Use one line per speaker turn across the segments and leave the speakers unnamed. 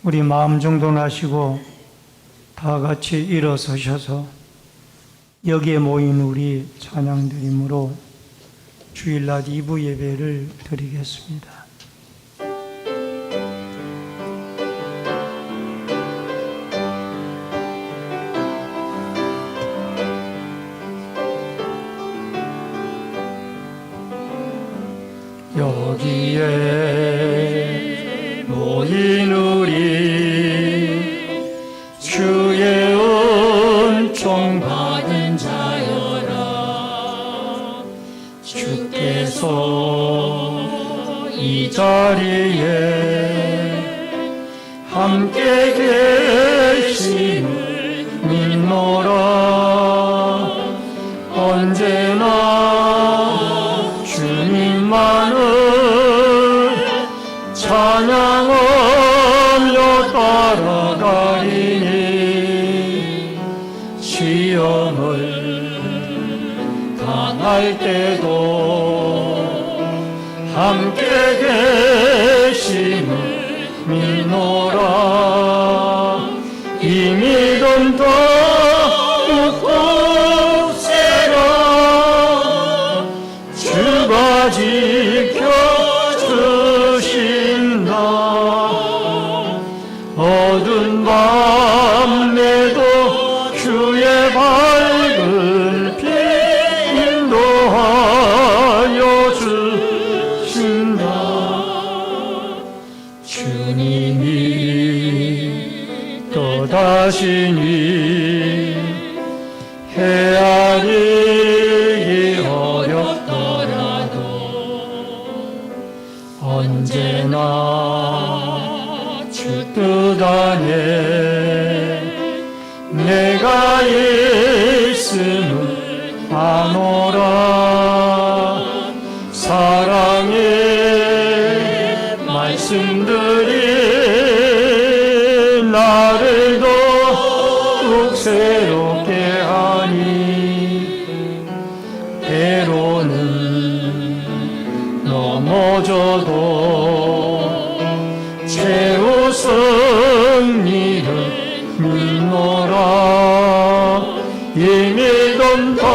우리 마음 정돈하시고 다 같이 일어서셔서 여기에 모인 우리 찬양드림으로 주일낮 2부 예배를 드리겠습니다. 여기에 모인 우리 주의 은총 받은 자여라. 주께서 이 자리에 함께 계심을 믿노라. 언제나 주님만을 찬양하며 따라가리니 시험을 당할 때도 함께 계심을 믿노라. 이 믿음 더욱 세라. 주가 지켜주신다. 어두운 밤에도 주의 밝은 빛 인도하여 주신다. 주님이 떠나시니 헤아리기 어렵더라도 언제나 주 뜻 안에 내가 있음을 아노라. 사랑의 말씀들이 나를 더욱 새롭게 하니 때로는 넘어져도 최후 승리를 믿노라. 이 믿음 더욱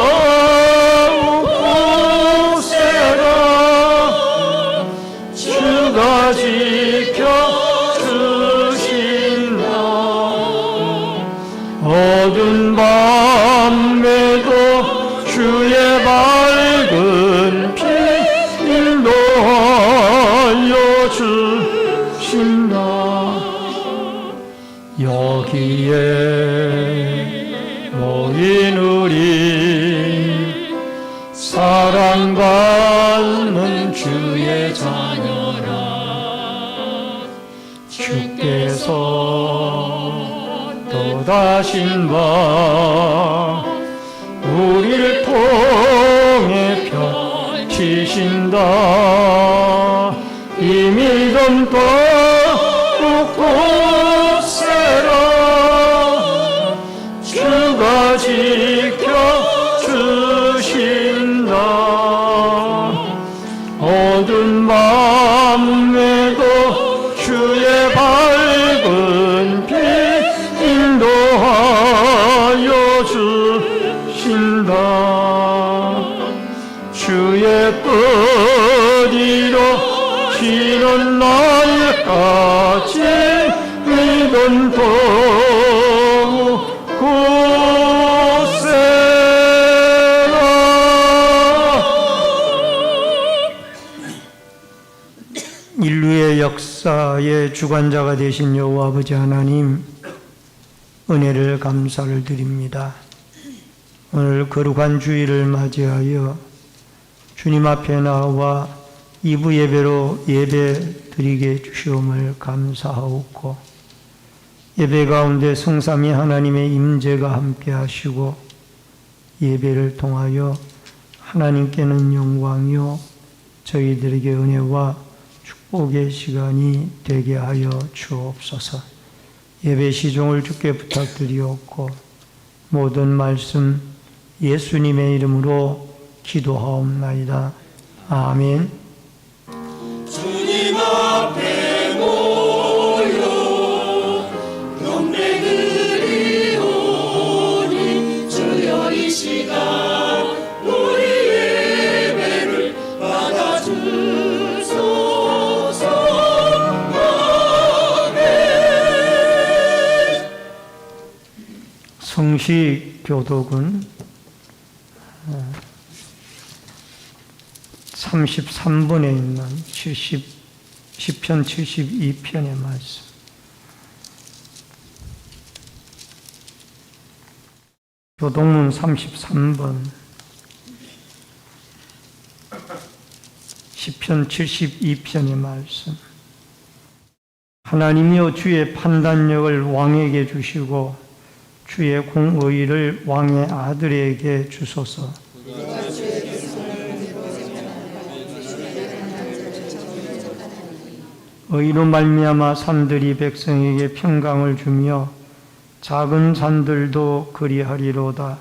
세라. 주가 지켜주신다. 어두운 밤에도 주의 밝은 빛 인도하여 주신다. 여기에 모인 우리 사랑받는 주의 자녀라. 주께서 떠나신 바 우리를 통해 펴치신다. 이 믿음 더욱 세라. 주가 지켜주신다. 어두운 밤에도 주의 밝은 빛 인도하여 주신다. 주의 뜻 이루시는 날까지 믿음 더욱 굳세라. 인류의 역사의 주관자가 되신 여호와 아버지 하나님, 은혜를 감사를 드립니다. 오늘 거룩한 주일을 맞이하여 주님 앞에 나와 2부 예배로 예배 드리게 주시옵을 감사하옵고, 예배 가운데 성삼위 하나님의 임재가 함께 하시고 예배를 통하여 하나님께는 영광이요 저희들에게 은혜와 축복의 시간이 되게 하여 주옵소서. 예배 시종을 주께 부탁드리옵고 모든 말씀 예수님의 이름으로 기도하옵나이다. 아멘.
主に待ってもよ
성시교독은 33번에 있는 10편 72편의 말씀. 교독문 33번 10편 72편의 말씀. 하나님이여 주의 판단력을 왕에게 주시고 주의 공의를 왕의 아들에게 주소서. 의로 말미암아 산들이 백성에게 평강을 주며 작은 산들도 그리하리로다.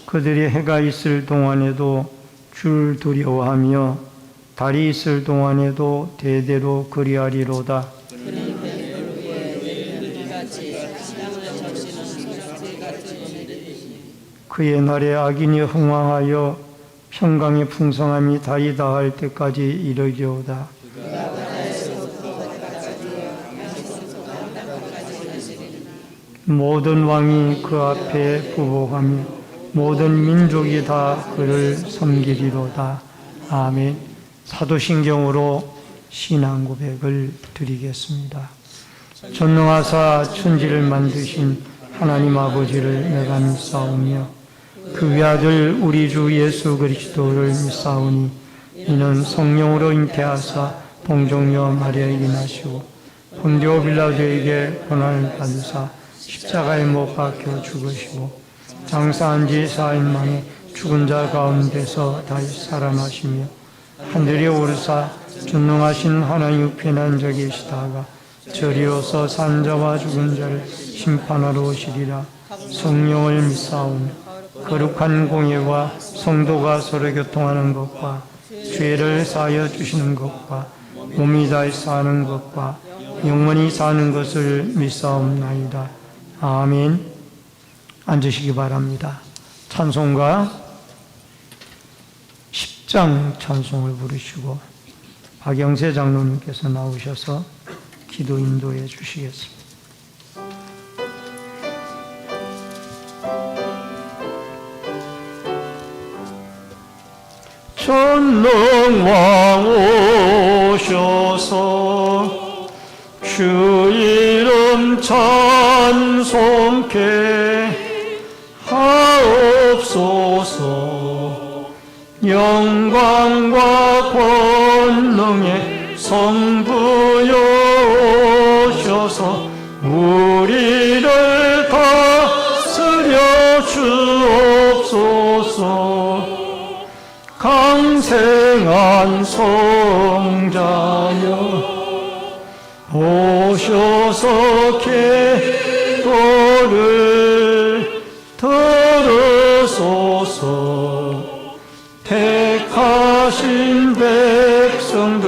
그들의 해가 있을 동안에도 줄 두려워하며 달이 있을 동안에도 대대로 그리하리로다. 그의 날에 악인이 흥왕하여 평강의 풍성함이 달이 다할 때까지 이르리로다. 모든 왕이 그 앞에 부복하며 모든 민족이 다 그를 섬기리로다. 아멘. 사도신경으로 신앙 고백을 드리겠습니다. 전능하사 천지를 만드신 하나님 아버지를 내가 믿사오며 그 외아들 우리 주 예수 그리스도를 믿사오니 이는 성령으로 잉태하사 동정녀 마리아에게 나시고 본디오 빌라도에게 고난을 받으사 십자가에 못 박혀 죽으시고 장사한 지 4일 만에 죽은 자 가운데서 다시 살아나시며 하늘에 오르사 전능하신 하나님 우편에 앉아 계시다가 저리로서 산자와 죽은 자를 심판하러 오시리라. 성령을 믿사오며 거룩한 공예와 성도가 서로 교통하는 것과 죄를 사하여 주시는 것과 몸이 다시 사는 것과 영원히 사는 것을 믿사옵나이다. 아멘. 앉으시기 바랍니다. 찬송가 10장 찬송을 부르시고 박영세 장로님께서 나오셔서 기도 인도해 주시겠습니다. 전능왕 오셔서 주 이름 찬송케 하옵소서. 영광과 권능의 성부여 오셔서 우리를 다스려 주옵소서. 강생한 성자여 오셔서 기도를 들으소서. 택하신 백성들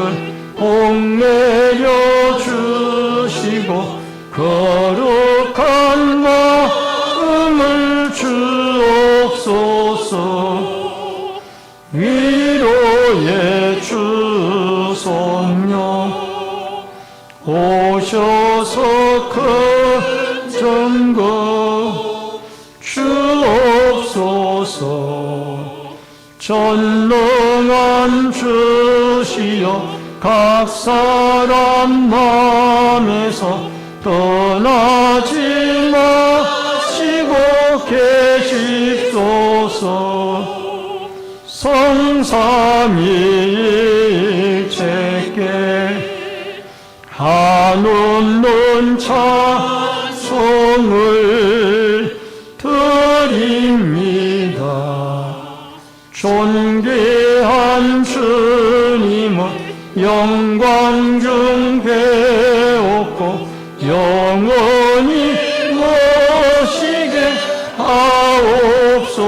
복내려 주시고 거룩한 마음을 주옵소서. 위로의 주 성령 오셔서 큰 증거 주옵소서. 전능한 주시여 각 사람 마음에서 떠나지 마시고 계십소서. 성삼위일체께 한없는 찬송을 드립니다. 존귀한 주님은 영광 중 배웠고 영원히 모시게 하옵소서.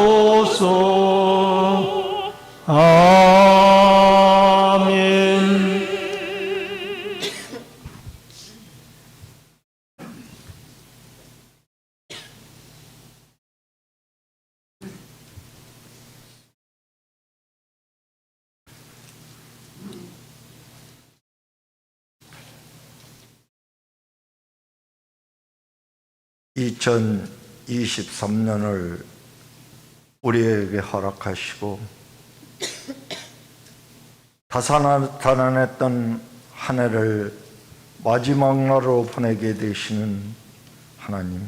아멘.
2023년을 우리에게 허락하시고 다산다난했던 한 해를 마지막 날로 보내게 되시는 하나님,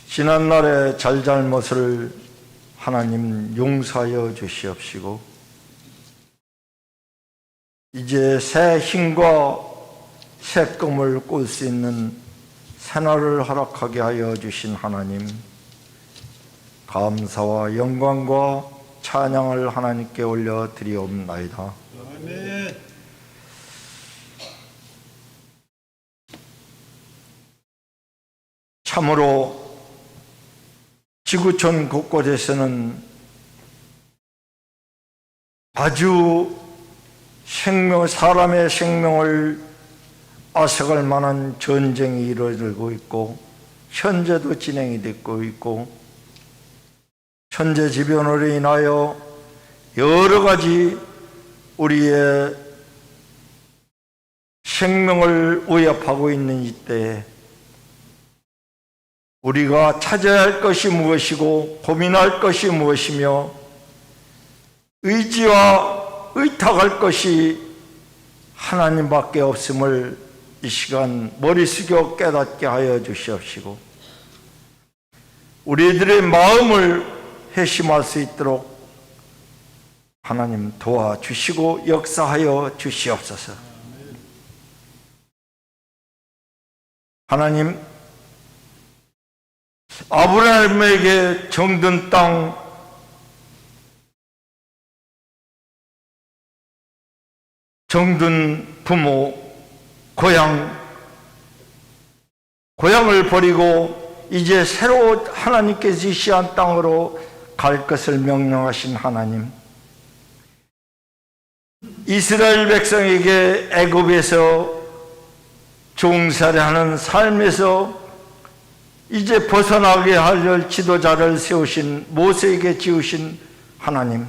지난날의 잘잘못을 하나님 용서하여 주시옵시고 이제 새 힘과 새 꿈을 꿀 수 있는 새날을 허락하게 하여 주신 하나님, 감사와 영광과 찬양을 하나님께 올려드리옵나이다. 아멘. 참으로 지구촌 곳곳에서는 아주 사람의 생명을 앗아갈 만한 전쟁이 이루어지고 있고 현재도 진행이 되고 있고 천재지변으로 인하여 여러 가지 우리의 생명을 위협하고 있는 이때에 우리가 찾아야 할 것이 무엇이고 고민할 것이 무엇이며 의지와 의탁할 것이 하나님밖에 없음을 이 시간 머리 숙여 깨닫게 하여 주시옵시고 우리들의 마음을 회심할 수 있도록 하나님 도와주시고 역사하여 주시옵소서. 하나님, 아브라함에게 정든 땅, 정든 부모, 고향을 버리고 이제 새로 하나님께서 지시한 땅으로 갈 것을 명령하신 하나님, 이스라엘 백성에게 애굽에서 종살이하는 삶에서 이제 벗어나게 할 지도자를 세우신 모세에게 지으신 하나님,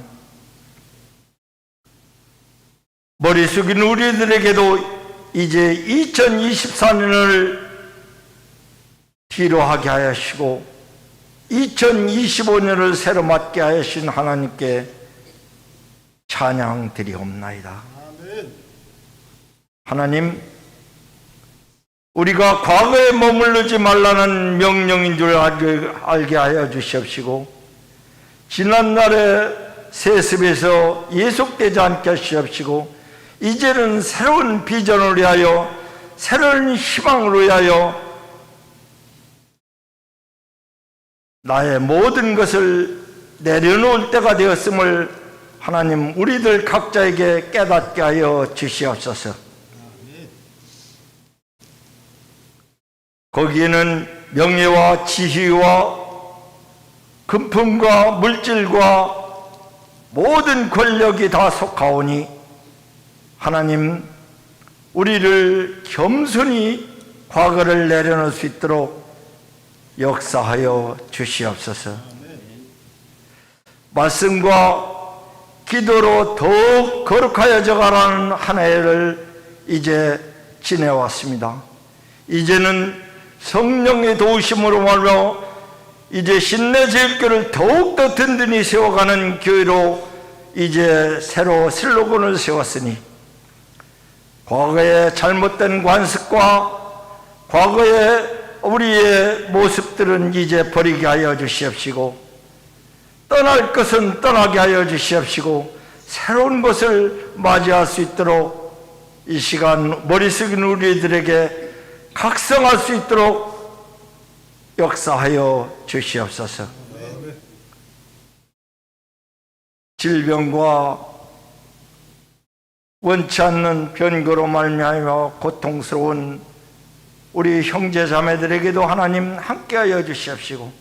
머리 숙인 우리들에게도 이제 2024년을 뒤로 하게 하시고 2025년을 새로 맞게 하신 하나님께 찬양 드리옵나이다. 하나님, 우리가 과거에 머무르지 말라는 명령인 줄 알게 하여 주시옵시고 지난날의 세습에서 예속되지 않게 하시옵시고 이제는 새로운 비전을 위하여 새로운 희망을 위하여 나의 모든 것을 내려놓을 때가 되었음을 하나님 우리들 각자에게 깨닫게 하여 주시옵소서. 거기에는 명예와 지위와 금품과 물질과 모든 권력이 다 속하오니 하나님 우리를 겸손히 과거를 내려놓을 수 있도록 역사하여 주시옵소서. 말씀과 기도로 더욱 거룩하여져 가라는 한 해를 이제 지내왔습니다. 이제는 성령의 도우심으로 말며 이제 신내제일교를 더욱더 든든히 세워가는 교회로 이제 새로 슬로건을 세웠으니 과거의 잘못된 관습과 과거의 우리의 모습들은 이제 버리게 하여 주시옵시고 떠날 것은 떠나게 하여 주시옵시고 새로운 것을 맞이할 수 있도록 이 시간 머리 숙인 우리들에게 각성할 수 있도록 역사하여 주시옵소서. 질병과 원치 않는 변고로 말미암아 고통스러운 우리 형제 자매들에게도 하나님 함께하여 주시옵시고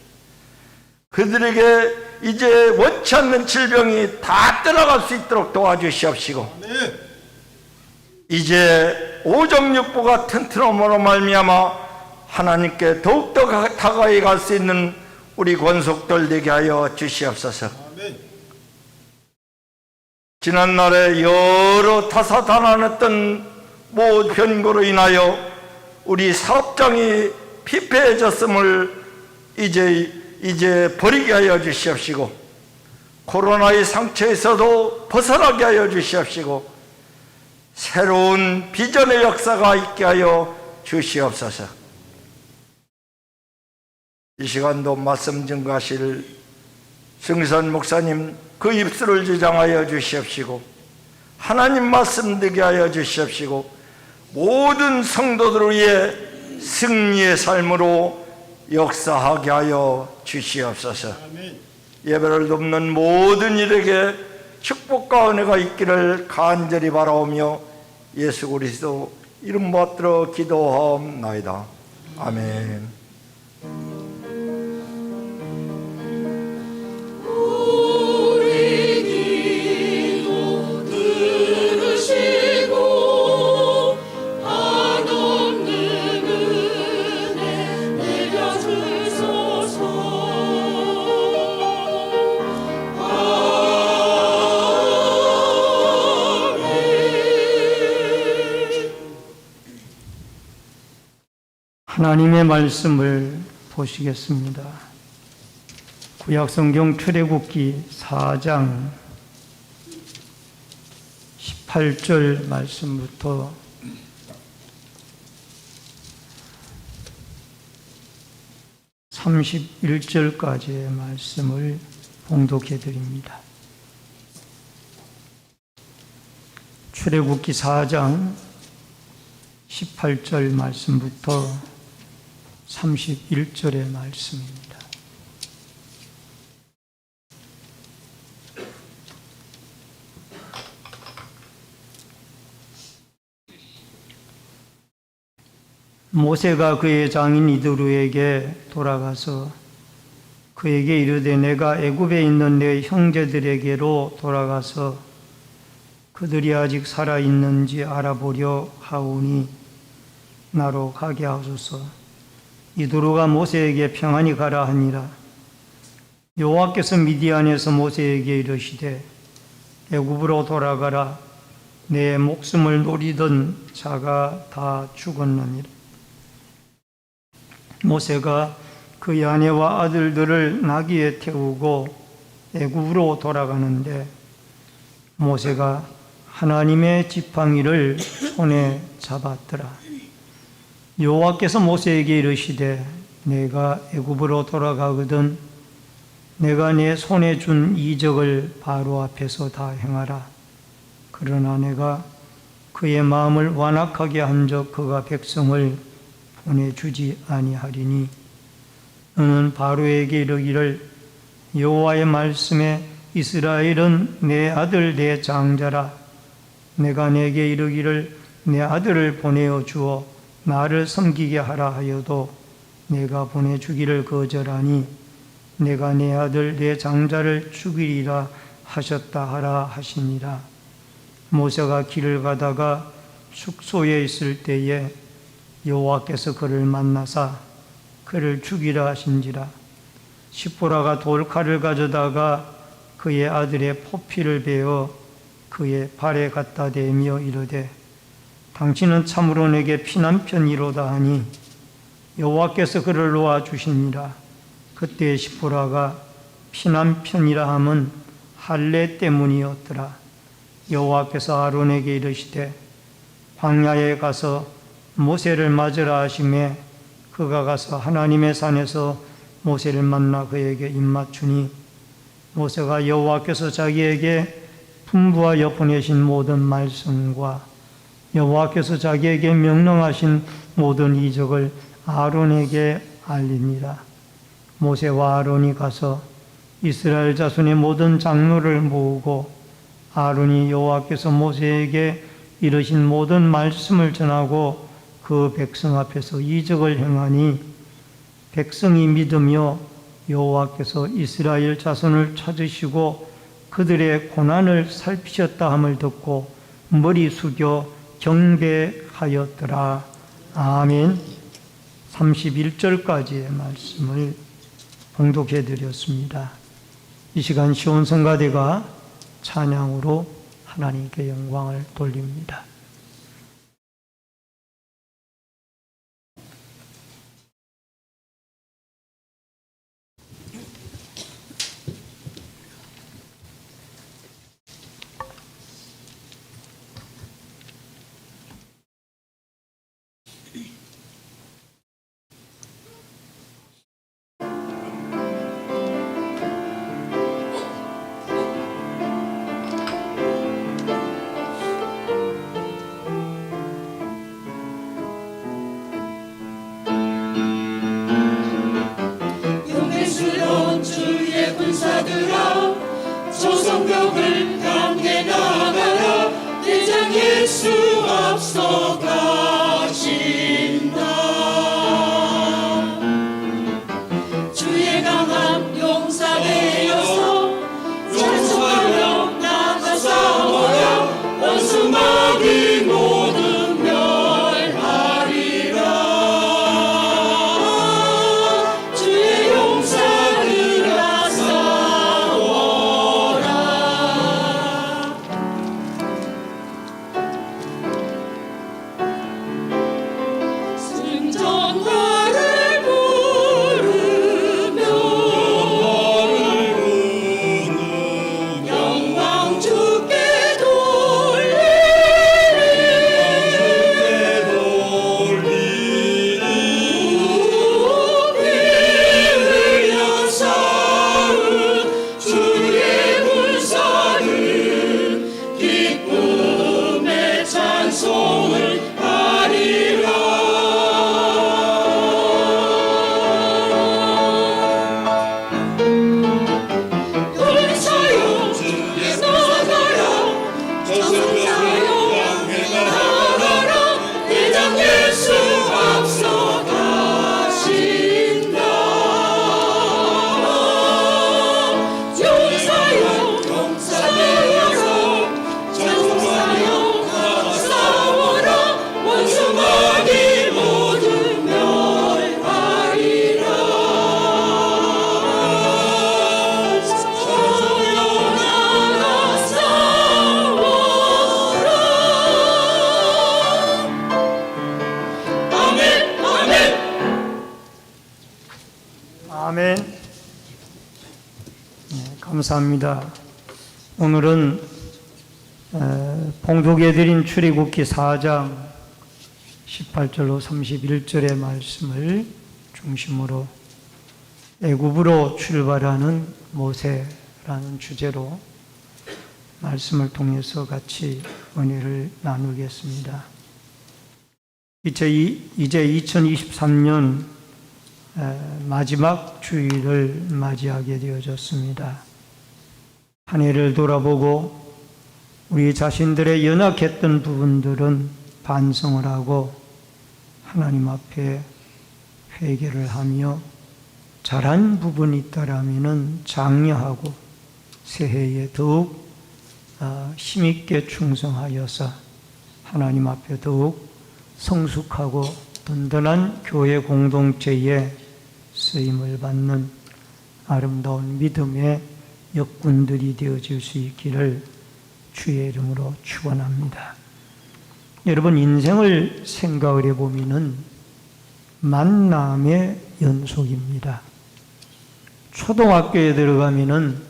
그들에게 이제 원치 않는 질병이 다 떠나갈 수 있도록 도와주시옵시고 이제 오정육부가 튼튼함으로 말미암아 하나님께 더욱더 다가이 갈 수 있는 우리 권속들 되게 하여 주시옵소서. 지난날에 여러 다사다난했던 변고로 인하여 우리 사업장이 피폐해졌음을 이제 버리게 하여 주시옵시고, 코로나의 상처에서도 벗어나게 하여 주시옵시고, 새로운 비전의 역사가 있게 하여 주시옵소서. 이 시간도 말씀 증거하실 승선 목사님 그 입술을 지장하여 주시옵시고, 하나님 말씀 듣게 하여 주시옵시고, 모든 성도들을 위해 승리의 삶으로 역사하게 하여 주시옵소서. 예배를 돕는 모든 이에게 축복과 은혜가 있기를 간절히 바라오며 예수 그리스도 이름 받들어 기도하옵나이다. 아멘.
하나님의 말씀을 보시겠습니다. 구약성경 출애굽기 4장 18절 말씀부터 31절까지의 말씀을 봉독해 드립니다. 출애굽기 4장 18절 말씀부터 31절의 말씀입니다. 모세가 그의 장인 이드루에게 돌아가서 그에게 이르되 내가 애굽에 있는 내 형제들에게로 돌아가서 그들이 아직 살아있는지 알아보려 하오니 나로 가게 하소서. 이드루가 모세에게 평안히 가라 하니라. 여호와께서 미디안에서 모세에게 이르시되 애굽으로 돌아가라. 내 목숨을 노리던 자가 다 죽었느니라. 모세가 그의 아내와 아들들을 나귀에 태우고 애굽으로 돌아가는데 모세가 하나님의 지팡이를 손에 잡았더라. 여호와께서 모세에게 이르시되 내가 애굽으로 돌아가거든 내가 내 손에 준 이적을 바로 앞에서 다 행하라. 그러나 내가 그의 마음을 완악하게 한적 그가 백성을 보내주지 아니하리니 너는 바로에게 이르기를 여호와의 말씀에 이스라엘은 내 아들 내 장자라. 내가 내게 이르기를 내 아들을 보내어 주어 나를 섬기게 하라 하여도 내가 보내주기를 거절하니 내가 내 아들 내 장자를 죽이리라 하셨다 하라 하시니라. 모세가 길을 가다가 숙소에 있을 때에 여호와께서 그를 만나사 그를 죽이라 하신지라. 시포라가 돌칼을 가져다가 그의 아들의 포피를 베어 그의 발에 갖다 대며 이르되 당신은 참으로 내게 피난편이로다 하니 여호와께서 그를 놓아주시니라. 그때 시포라가 피난편이라 함은 할례 때문이었더라. 여호와께서 아론에게 이르시되 광야에 가서 모세를 맞으라 하시매 그가 가서 하나님의 산에서 모세를 만나 그에게 입맞추니 모세가 여호와께서 자기에게 분부하여 보내신 모든 말씀과 여호와께서 자기에게 명령하신 모든 이적을 아론에게 알리니라. 모세와 아론이 가서 이스라엘 자손의 모든 장로를 모으고 아론이 여호와께서 모세에게 이르신 모든 말씀을 전하고 그 백성 앞에서 이적을 행하니 백성이 믿으며 여호와께서 이스라엘 자손을 찾으시고 그들의 고난을 살피셨다 함을 듣고 머리 숙여 경배하였더라. 아멘. 31절까지의 말씀을 봉독해 드렸습니다. 이 시간 시온성가대가 찬양으로 하나님께 영광을 돌립니다.
성벽을 향해 나가라. 대장 예수 앞서 가신다. 주의 강함 용사되어서 찬송하며 나가 싸워라. 원수 마귀 모두 멸하리라. 주의 용사들아 싸워라. 승전가를 부르며 영광 주께 흘려 쌓은 주의 불사를 기쁨의 찬송을 하리라. 돌사요 주께 나가라. 저승사요 향해 나가라. 대장 예수 앞서 가신다. 용사요 용사되어서 찬송하여 나가 싸워라. 원수 마귀 모두 멸하리라. 싸워라 나가 싸워라. 아멘 아멘.
아멘. 네, 감사합니다. 오늘은 봉독해 드린 출애굽기 4장 18절로 31절의 말씀을 중심으로 애굽으로 출발하는 모세라는 주제로 말씀을 통해서 같이 은혜를 나누겠습니다. 이제 2023년 마지막 주일을 맞이하게 되어졌습니다. 한 해를 돌아보고 우리 자신들의 연약했던 부분들은 반성을 하고 하나님 앞에 회개를 하며 잘한 부분이 있다라면 장려하고 새해에 더욱 힘있게 충성하여서 하나님 앞에 더욱 성숙하고 든든한 교회 공동체에 쓰임을 받는 아름다운 믿음의 역군들이 되어질 수 있기를 주의 이름으로 축원합니다. 여러분, 인생을 생각을 해보면은 만남의 연속입니다. 초등학교에 들어가면은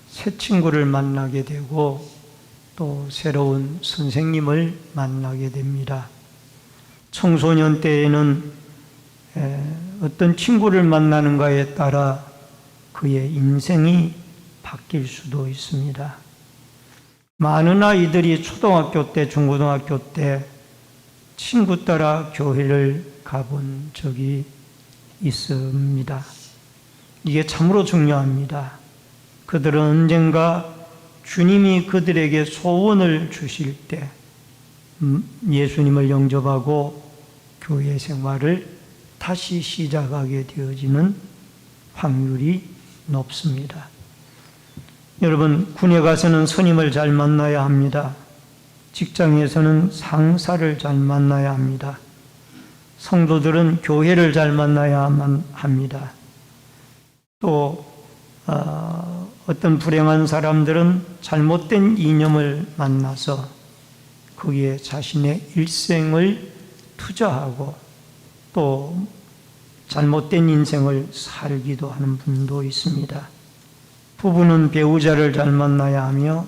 새 친구를 만나게 되고 또 새로운 선생님을 만나게 됩니다. 청소년 때에는 어떤 친구를 만나는가에 따라 그의 인생이 바뀔 수도 있습니다. 많은 아이들이 초등학교 때, 중고등학교 때 친구 따라 교회를 가본 적이 있습니다. 이게 참으로 중요합니다. 그들은 언젠가 주님이 그들에게 소원을 주실 때 예수님을 영접하고 교회 생활을 다시 시작하게 되어지는 확률이 높습니다. 여러분, 군에 가서는 선임을 잘 만나야 합니다. 직장에서는 상사를 잘 만나야 합니다. 성도들은 교회를 잘 만나야만 합니다. 또 어떤 불행한 사람들은 잘못된 이념을 만나서 거기에 자신의 일생을 투자하고 또 잘못된 인생을 살기도 하는 분도 있습니다. 부부는 배우자를 잘 만나야 하며,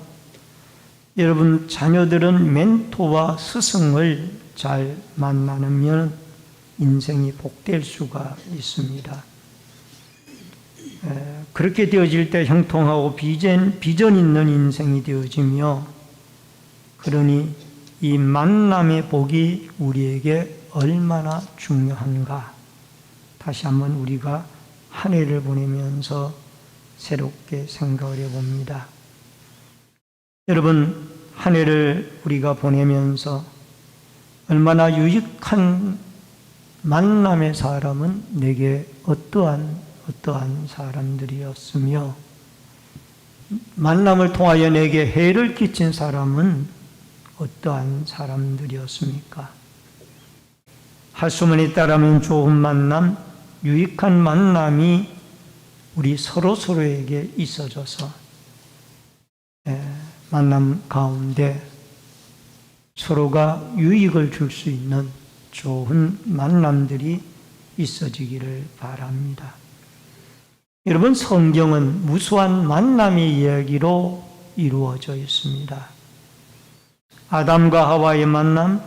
여러분 자녀들은 멘토와 스승을 잘 만나면 인생이 복될 수가 있습니다. 그렇게 되어질 때 형통하고 비전 있는 인생이 되어지며, 그러니 이 만남의 복이 우리에게 얼마나 중요한가, 다시 한번 우리가 한 해를 보내면서 새롭게 생각을 해봅니다. 여러분, 한 해를 우리가 보내면서 얼마나 유익한 만남의 사람은 내게 어떠한 사람들이었으며, 만남을 통하여 내게 해를 끼친 사람은 어떠한 사람들이었습니까? 할수만에 따르면 좋은 만남, 유익한 만남이 우리 서로에게 있어져서 만남 가운데 서로가 유익을 줄 수 있는 좋은 만남들이 있어지기를 바랍니다. 여러분, 성경은 무수한 만남의 이야기로 이루어져 있습니다. 아담과 하와의 만남,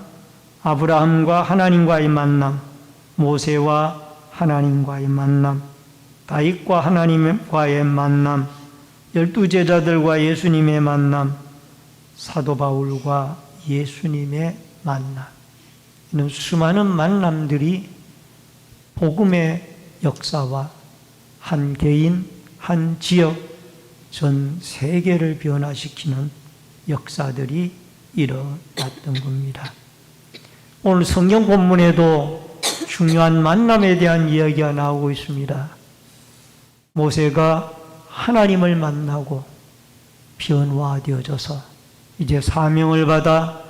아브라함과 하나님과의 만남, 모세와 하나님과의 만남, 다윗과 하나님과의 만남, 12제자들과 예수님의 만남, 사도 바울과 예수님의 만남, 이런 수많은 만남들이 복음의 역사와 한 개인, 한 지역, 전 세계를 변화시키는 역사들이 일어났던 겁니다. 오늘 성경 본문에도 중요한 만남에 대한 이야기가 나오고 있습니다. 모세가 하나님을 만나고 변화되어져서 이제 사명을 받아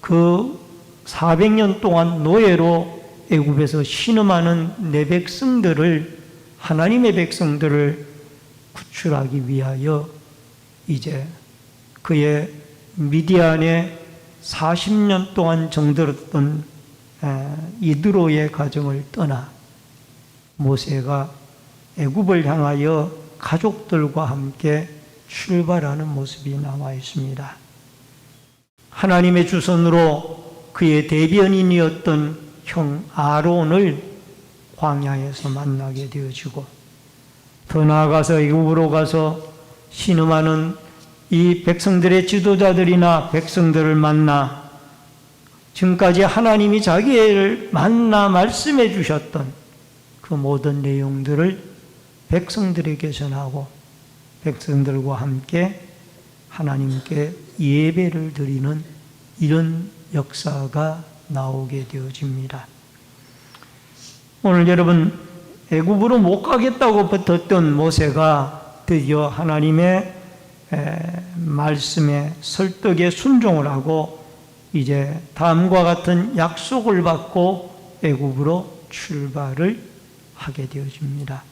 그 400년 동안 노예로 애굽에서 신음하는 내 백성들을, 하나님의 백성들을 구출하기 위하여 이제 그의 미디안에 40년 동안 정들었던 이드로의 가정을 떠나 모세가 애굽을 향하여 가족들과 함께 출발하는 모습이 나와 있습니다. 하나님의 주선으로 그의 대변인이었던 형 아론을 광야에서 만나게 되어지고, 더 나아가서 애굽으로 가서 신음하는 이 백성들의 지도자들이나 백성들을 만나 지금까지 하나님이 자기를 만나 말씀해 주셨던 그 모든 내용들을 백성들에게 전하고 백성들과 함께 하나님께 예배를 드리는 이런 역사가 나오게 되어집니다. 오늘 여러분, 애굽으로 못 가겠다고 버텼던 모세가 드디어 하나님의 말씀에 설득에 순종을 하고 이제 다음과 같은 약속을 받고 애굽으로 출발을 하게 되어집니다.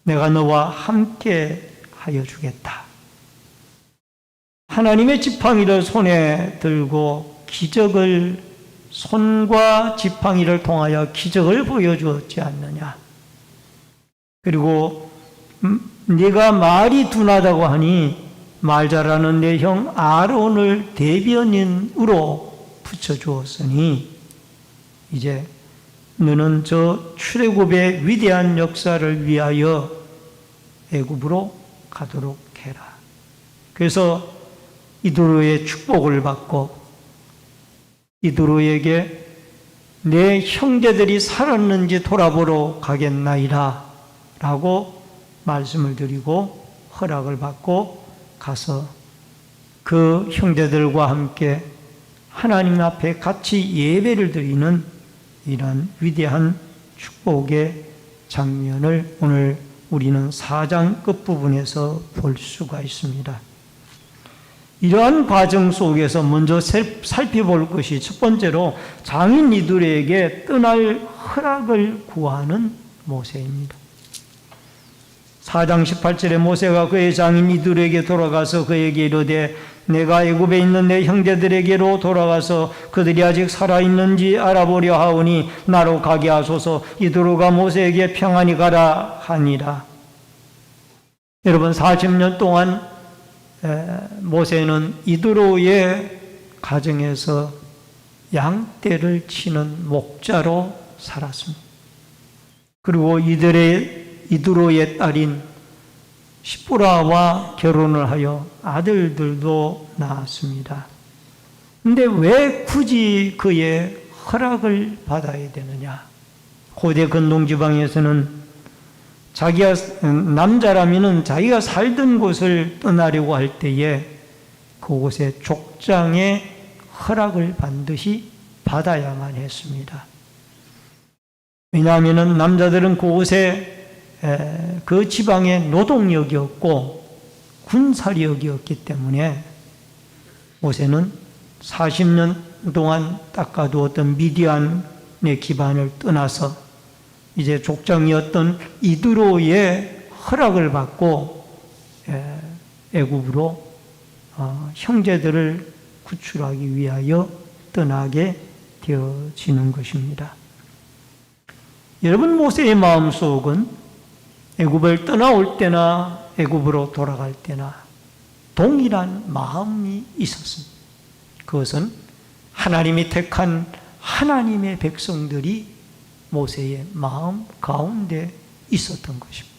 내가 너와 함께 하여 주겠다. 하나님의 지팡이를 손에 들고 기적을, 손과 지팡이를 통하여 기적을 보여주었지 않느냐. 그리고 네가 말이 둔하다고 하니 말 잘하는 내 형 아론을 대변인으로 붙여주었으니 이제 너는 저 출애굽의 위대한 역사를 위하여 애굽으로 가도록 해라. 그래서 이드로의 축복을 받고 이드로에게 내 형제들이 살았는지 돌아보러 가겠나이다 라고 말씀을 드리고 허락을 받고 가서 그 형제들과 함께 하나님 앞에 같이 예배를 드리는 이런 위대한 축복의 장면을 오늘 우리는 4장 끝부분에서 볼 수가 있습니다. 이러한 과정 속에서 먼저 살펴볼 것이 첫 번째로 장인 이드로에게 떠날 허락을 구하는 모세입니다. 4장 18절에 모세가 그의 장인 이드로에게 돌아가서 그에게 이르되 내가 애굽에 있는 내 형제들에게로 돌아가서 그들이 아직 살아있는지 알아보려 하오니 나로 가게 하소서. 이드로가 모세에게 평안히 가라 하니라. 여러분, 40년 동안 모세는 이드로의 가정에서 양떼를 치는 목자로 살았습니다. 그리고 이드로의 딸인 시프라와 결혼을 하여 아들들도 낳았습니다. 그런데 왜 굳이 그의 허락을 받아야 되느냐? 고대 근동지방에서는 자기가 남자라면은 자기가 살던 곳을 떠나려고 할 때에 그곳의 족장의 허락을 반드시 받아야만 했습니다. 왜냐하면 남자들은 그곳에 그 지방의 노동력이었고 군사력이었기 때문에 모세는 40년 동안 닦아두었던 미디안의 기반을 떠나서 이제 족장이었던 이드로의 허락을 받고 애굽으로 형제들을 구출하기 위하여 떠나게 되어지는 것입니다. 여러분, 모세의 마음속은 애굽을 떠나올 때나 애굽으로 돌아갈 때나 동일한 마음이 있었습니다. 그것은 하나님이 택한 하나님의 백성들이 모세의 마음 가운데 있었던 것입니다.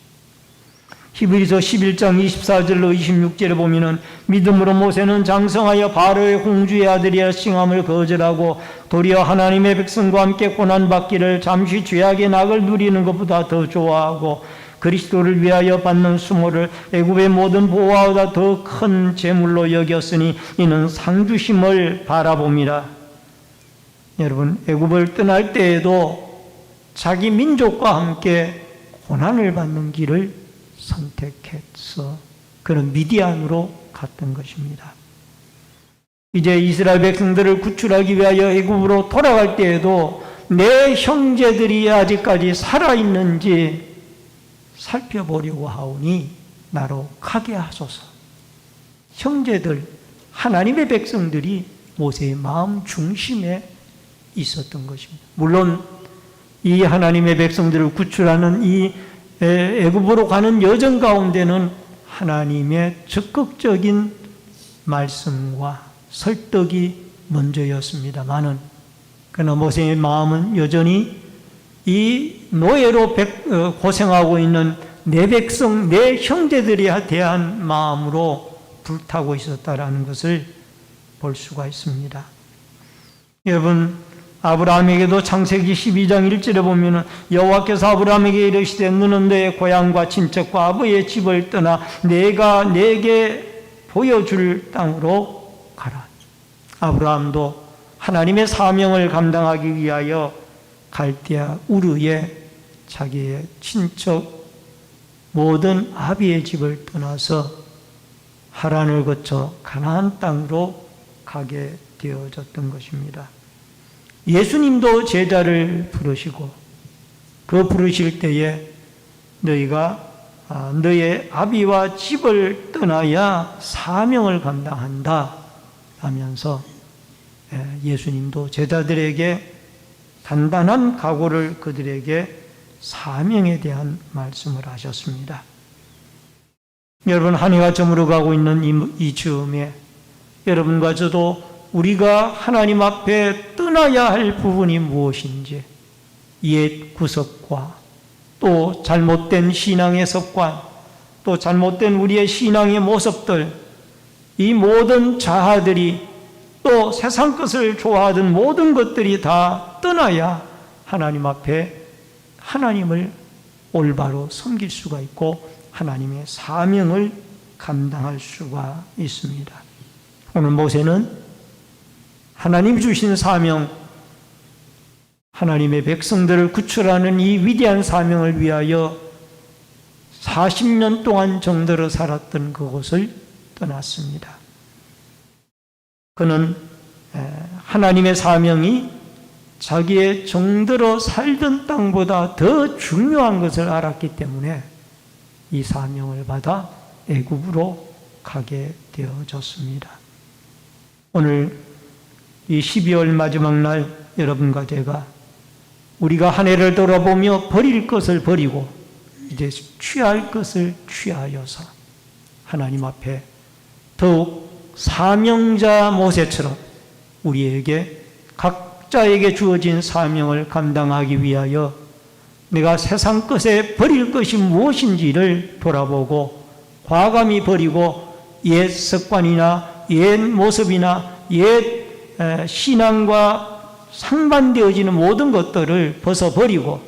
히브리서 11장 24절로 26절에 보면은 믿음으로 모세는 장성하여 바로의 공주의 아들이라 칭함을 거절하고 도리어 하나님의 백성과 함께 고난받기를 잠시 죄악의 낙을 누리는 것보다 더 좋아하고 그리스도를 위하여 받는 수모를 애굽의 모든 보화보다 더 큰 재물로 여겼으니 이는 상주심을 바라봅니다. 여러분, 애굽을 떠날 때에도 자기 민족과 함께 고난을 받는 길을 선택해서 그런 미디안으로 갔던 것입니다. 이제 이스라엘 백성들을 구출하기 위하여 애굽으로 돌아갈 때에도 내 형제들이 아직까지 살아있는지 살펴보려고 하오니 나로 가게 하소서. 형제들, 하나님의 백성들이 모세의 마음 중심에 있었던 것입니다. 물론 이 하나님의 백성들을 구출하는 이 애굽으로 가는 여정 가운데는 하나님의 적극적인 말씀과 설득이 먼저였습니다만은 그러나 모세의 마음은 여전히 이 노예로 고생하고 있는 내 백성, 내 형제들에 대한 마음으로 불타고 있었다라는 것을 볼 수가 있습니다. 여러분, 아브라함에게도 창세기 12장 1절에 보면 여호와께서 아브라함에게 이르시되 너는 너의 고향과 친척과 아버지의 집을 떠나 내가 내게 보여줄 땅으로 가라. 아브라함도 하나님의 사명을 감당하기 위하여 갈대아 우르에 자기의 친척 모든 아비의 집을 떠나서 하란을 거쳐 가나안 땅으로 가게 되어졌던 것입니다. 예수님도 제자를 부르시고 그 부르실 때에 너희가 너의 아비와 집을 떠나야 사명을 감당한다 하면서 예수님도 제자들에게 단단한 각오를 그들에게 사명에 대한 말씀을 하셨습니다. 여러분, 한 해가 저물어가고 있는 이 즈음에 여러분과 저도 우리가 하나님 앞에 떠나야 할 부분이 무엇인지 옛 구석과 또 잘못된 신앙의 습관 또 잘못된 우리의 신앙의 모습들 이 모든 자아들이 또 세상 것을 좋아하던 모든 것들이 다 떠나야 하나님 앞에 하나님을 올바로 섬길 수가 있고 하나님의 사명을 감당할 수가 있습니다. 오늘 모세는 하나님이 주신 사명, 하나님의 백성들을 구출하는 이 위대한 사명을 위하여 40년 동안 정들어 살았던 그곳을 떠났습니다. 그는 하나님의 사명이 자기의 정들어 살던 땅보다 더 중요한 것을 알았기 때문에 이 사명을 받아 애굽으로 가게 되어졌습니다. 오늘 이 12월 마지막 날 여러분과 제가 우리가 한 해를 돌아보며 버릴 것을 버리고 이제 취할 것을 취하여서 하나님 앞에 더욱 사명자 모세처럼 우리에게 각자에게 주어진 사명을 감당하기 위하여 내가 세상 것에 버릴 것이 무엇인지를 돌아보고 과감히 버리고 옛 습관이나 옛 모습이나 옛 신앙과 상반되어지는 모든 것들을 벗어버리고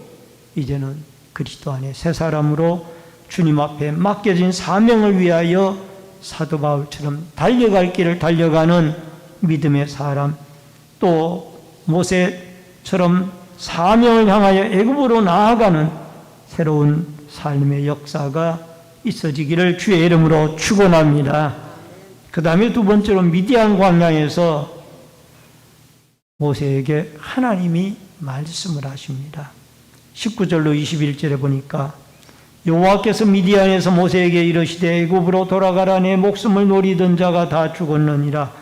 이제는 그리스도 안에 새 사람으로 주님 앞에 맡겨진 사명을 위하여 사도 바울처럼 달려갈 길을 달려가는 믿음의 사람, 또 모세처럼 사명을 향하여 애굽으로 나아가는 새로운 삶의 역사가 있어지기를 주의 이름으로 축원합니다. 그 다음에 두 번째로 미디안 광야에서 모세에게 하나님이 말씀을 하십니다. 19절로 21절에 보니까 여호와께서 미디안에서 모세에게 이르시되 애굽으로 돌아가라. 내 목숨을 노리던 자가 다 죽었느니라.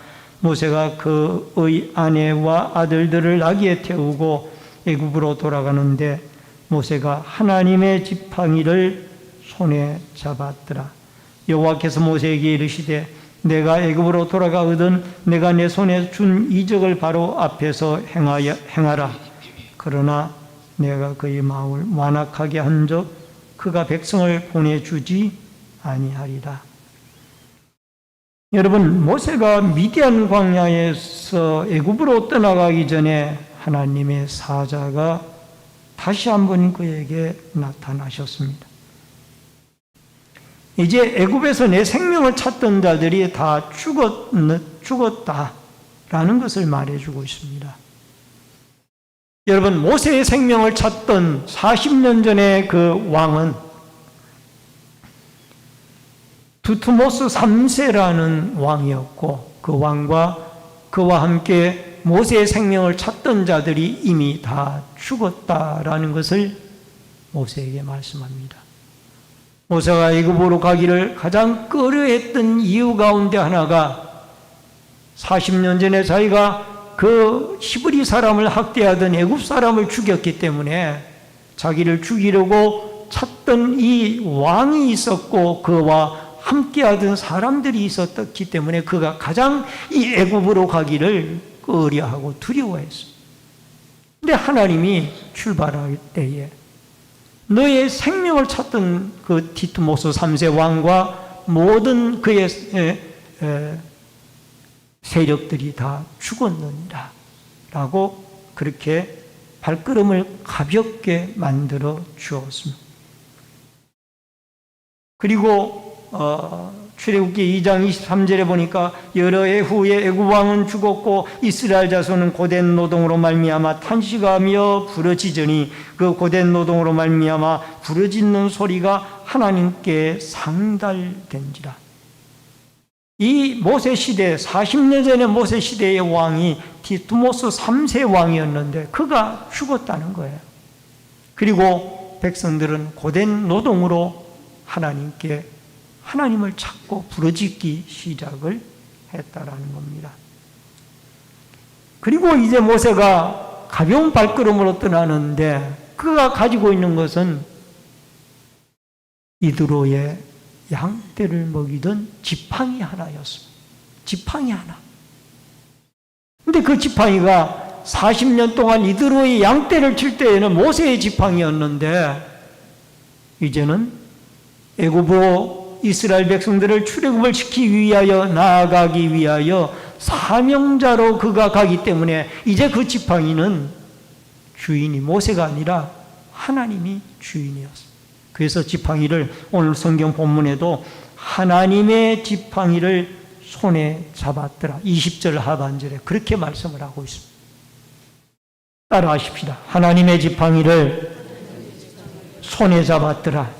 모세가 그의 아내와 아들들을 나귀에 태우고 애굽으로 돌아가는데 모세가 하나님의 지팡이를 손에 잡았더라. 여호와께서 모세에게 이르시되 내가 애굽으로 돌아가거든 내가 내 손에 준 이적을 바로 앞에서 행하라. 그러나 내가 그의 마음을 완악하게 한즉 그가 백성을 보내주지 아니하리라. 여러분, 모세가 미디안 광야에서 애굽으로 떠나가기 전에 하나님의 사자가 다시 한번 그에게 나타나셨습니다. 이제 애굽에서 내 생명을 찾던 자들이 다 죽었다라는 것을 말해주고 있습니다. 여러분, 모세의 생명을 찾던 40년 전의 그 왕은 두트모스 3세라는 왕이었고 그 왕과 그와 함께 모세의 생명을 찾던 자들이 이미 다 죽었다라는 것을 모세에게 말씀합니다. 모세가 애굽으로 가기를 가장 꺼려했던 이유 가운데 하나가 40년 전에 자기가 그 히브리 사람을 학대하던 애굽 사람을 죽였기 때문에 자기를 죽이려고 찾던 이 왕이 있었고 그와 함께하던 사람들이 있었기 때문에 그가 가장 이 애굽으로 가기를 꺼려하고 두려워했습니다. 그런데 하나님이 출발할 때에 너의 생명을 찾던 그 디트모스 3세 왕과 모든 그의 세력들이 다 죽었느니라 라고 그렇게 발걸음을 가볍게 만들어 주었습니다. 그리고 출애굽기 2장 23절에 보니까 여러 해 후에 애굽 왕은 죽었고 이스라엘 자손은 고된 노동으로 말미암아 탄식하며 부르짖으니 그 고된 노동으로 말미암아 부르짖는 소리가 하나님께 상달된지라. 이 모세 시대 40년 전의 모세 시대의 왕이 디트모스 3세 왕이었는데 그가 죽었다는 거예요. 그리고 백성들은 고된 노동으로 하나님을 찾고 부르짖기 시작을 했다라는 겁니다. 그리고 이제 모세가 가벼운 발걸음으로 떠나는데 그가 가지고 있는 것은 이드로의 양떼를 먹이던 지팡이 하나였습니다. 지팡이 하나. 근데 그 지팡이가 40년 동안 이드로의 양떼를 칠 때에는 모세의 지팡이였는데 이제는 애굽으로 이스라엘 백성들을 출애굽을 시키기 위하여 나아가기 위하여 사명자로 그가 가기 때문에 이제 그 지팡이는 주인이 모세가 아니라 하나님이 주인이었습니다. 그래서 지팡이를 오늘 성경 본문에도 하나님의 지팡이를 손에 잡았더라. 20절 하반절에 그렇게 말씀을 하고 있습니다. 따라 하십시다. 하나님의 지팡이를 손에 잡았더라.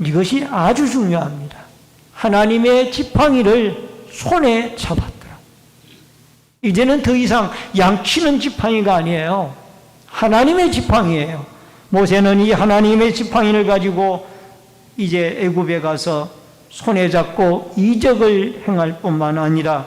이것이 아주 중요합니다. 하나님의 지팡이를 손에 잡았더라. 이제는 더 이상 양치는 지팡이가 아니에요. 하나님의 지팡이에요. 모세는 이 하나님의 지팡이를 가지고 이제 애굽에 가서 손에 잡고 이적을 행할 뿐만 아니라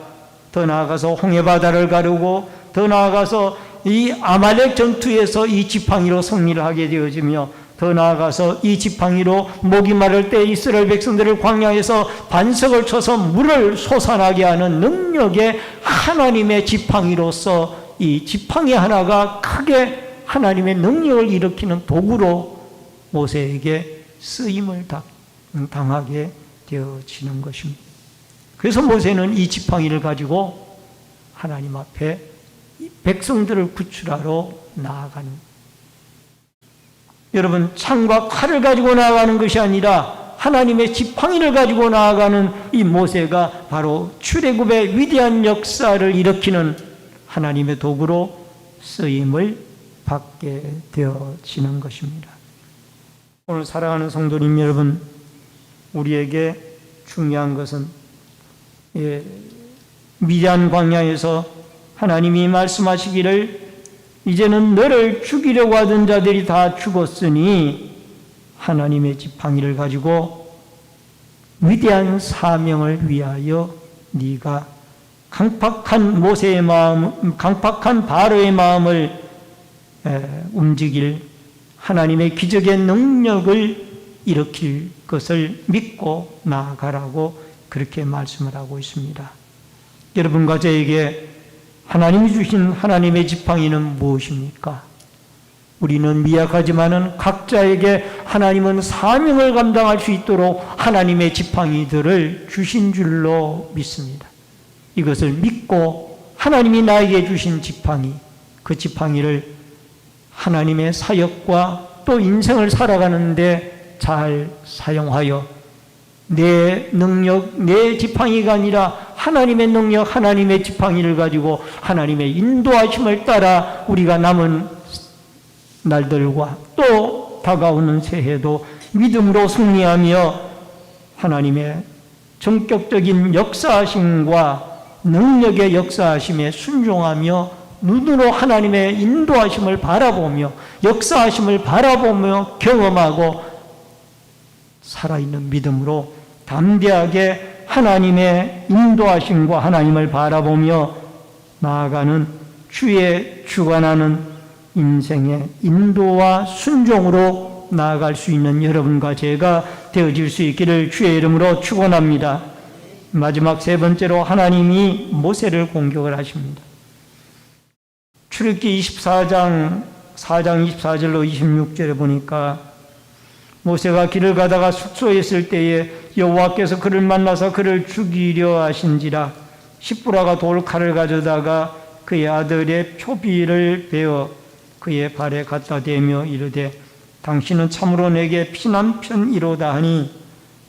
더 나아가서 홍해바다를 가르고 더 나아가서 이 아말렉 전투에서 이 지팡이로 승리를 하게 되어지며 더 나아가서 이 지팡이로 목이 마를 때 이스라엘 백성들을 광야에서 반석을 쳐서 물을 솟아나게 하는 능력의 하나님의 지팡이로서 이 지팡이 하나가 크게 하나님의 능력을 일으키는 도구로 모세에게 쓰임을 당하게 되어지는 것입니다. 그래서 모세는 이 지팡이를 가지고 하나님 앞에 백성들을 구출하러 나아가는, 여러분, 창과 칼을 가지고 나아가는 것이 아니라 하나님의 지팡이를 가지고 나아가는 이 모세가 바로 출애굽의 위대한 역사를 일으키는 하나님의 도구로 쓰임을 받게 되어지는 것입니다. 오늘 사랑하는 성도님 여러분, 우리에게 중요한 것은 미디안 광야에서 하나님이 말씀하시기를 이제는 너를 죽이려고 하던 자들이 다 죽었으니 하나님의 지팡이를 가지고 위대한 사명을 위하여 네가 강팍한 모세의 마음, 강팍한 바로의 마음을 움직일 하나님의 기적의 능력을 일으킬 것을 믿고 나아가라고 그렇게 말씀을 하고 있습니다. 여러분과 저에게 하나님이 주신 하나님의 지팡이는 무엇입니까? 우리는 미약하지만은 각자에게 하나님은 사명을 감당할 수 있도록 하나님의 지팡이들을 주신 줄로 믿습니다. 이것을 믿고 하나님이 나에게 주신 지팡이, 그 지팡이를 하나님의 사역과 또 인생을 살아가는데 잘 사용하여 내 능력, 내 지팡이가 아니라 하나님의 능력, 하나님의 지팡이를 가지고 하나님의 인도하심을 따라 우리가 남은 날들과 또 다가오는 새해도 믿음으로 승리하며 하나님의 전격적인 역사하심과 능력의 역사하심에 순종하며 눈으로 하나님의 인도하심을 바라보며 역사하심을 바라보며 경험하고 살아있는 믿음으로 담대하게 하나님의 인도하심과 하나님을 바라보며 나아가는 주의 주관하는 인생의 인도와 순종으로 나아갈 수 있는 여러분과 제가 되어질 수 있기를 주의 이름으로 축원합니다. 마지막 세 번째로 하나님이 모세를 공격을 하십니다. 출애굽기 24장 24절로 26절에 보니까 모세가 길을 가다가 숙소에 있을 때에 여호와께서 그를 만나서 그를 죽이려 하신지라 십부라가 돌칼을 가져다가 그의 아들의 표비를 베어 그의 발에 갖다 대며 이르되 당신은 참으로 내게 피난편이로다 하니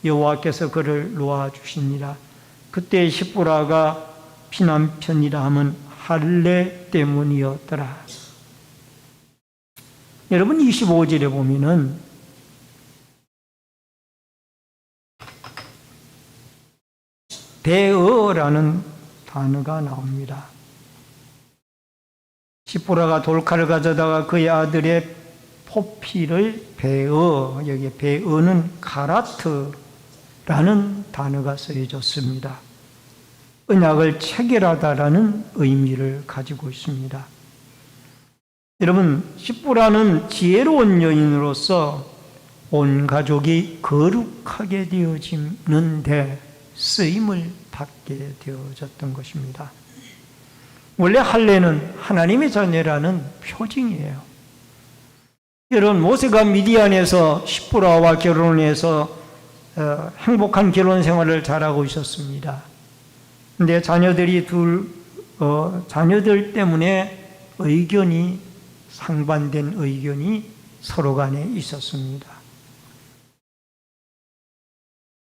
여호와께서 그를 놓아주시니라. 그때 십부라가 피난편이라 함은 할례 때문이었더라. 여러분 25절에 보면은 베어라는 단어가 나옵니다. 십부라가 돌칼을 가져다가 그의 아들의 포피를 베어, 여기 베어는 가라트라는 단어가 쓰여졌습니다. 언약을 체결하다라는 의미를 가지고 있습니다. 여러분, 십부라는 지혜로운 여인으로서 온 가족이 거룩하게 되어지는데 쓰임을 받게 되어졌던 것입니다. 원래 할례는 하나님의 자녀라는 표징이에요. 여러분, 모세가 미디안에서 십부라와 결혼해서 행복한 결혼 생활을 잘하고 있었습니다. 근데 자녀들 때문에 상반된 의견이 서로 간에 있었습니다.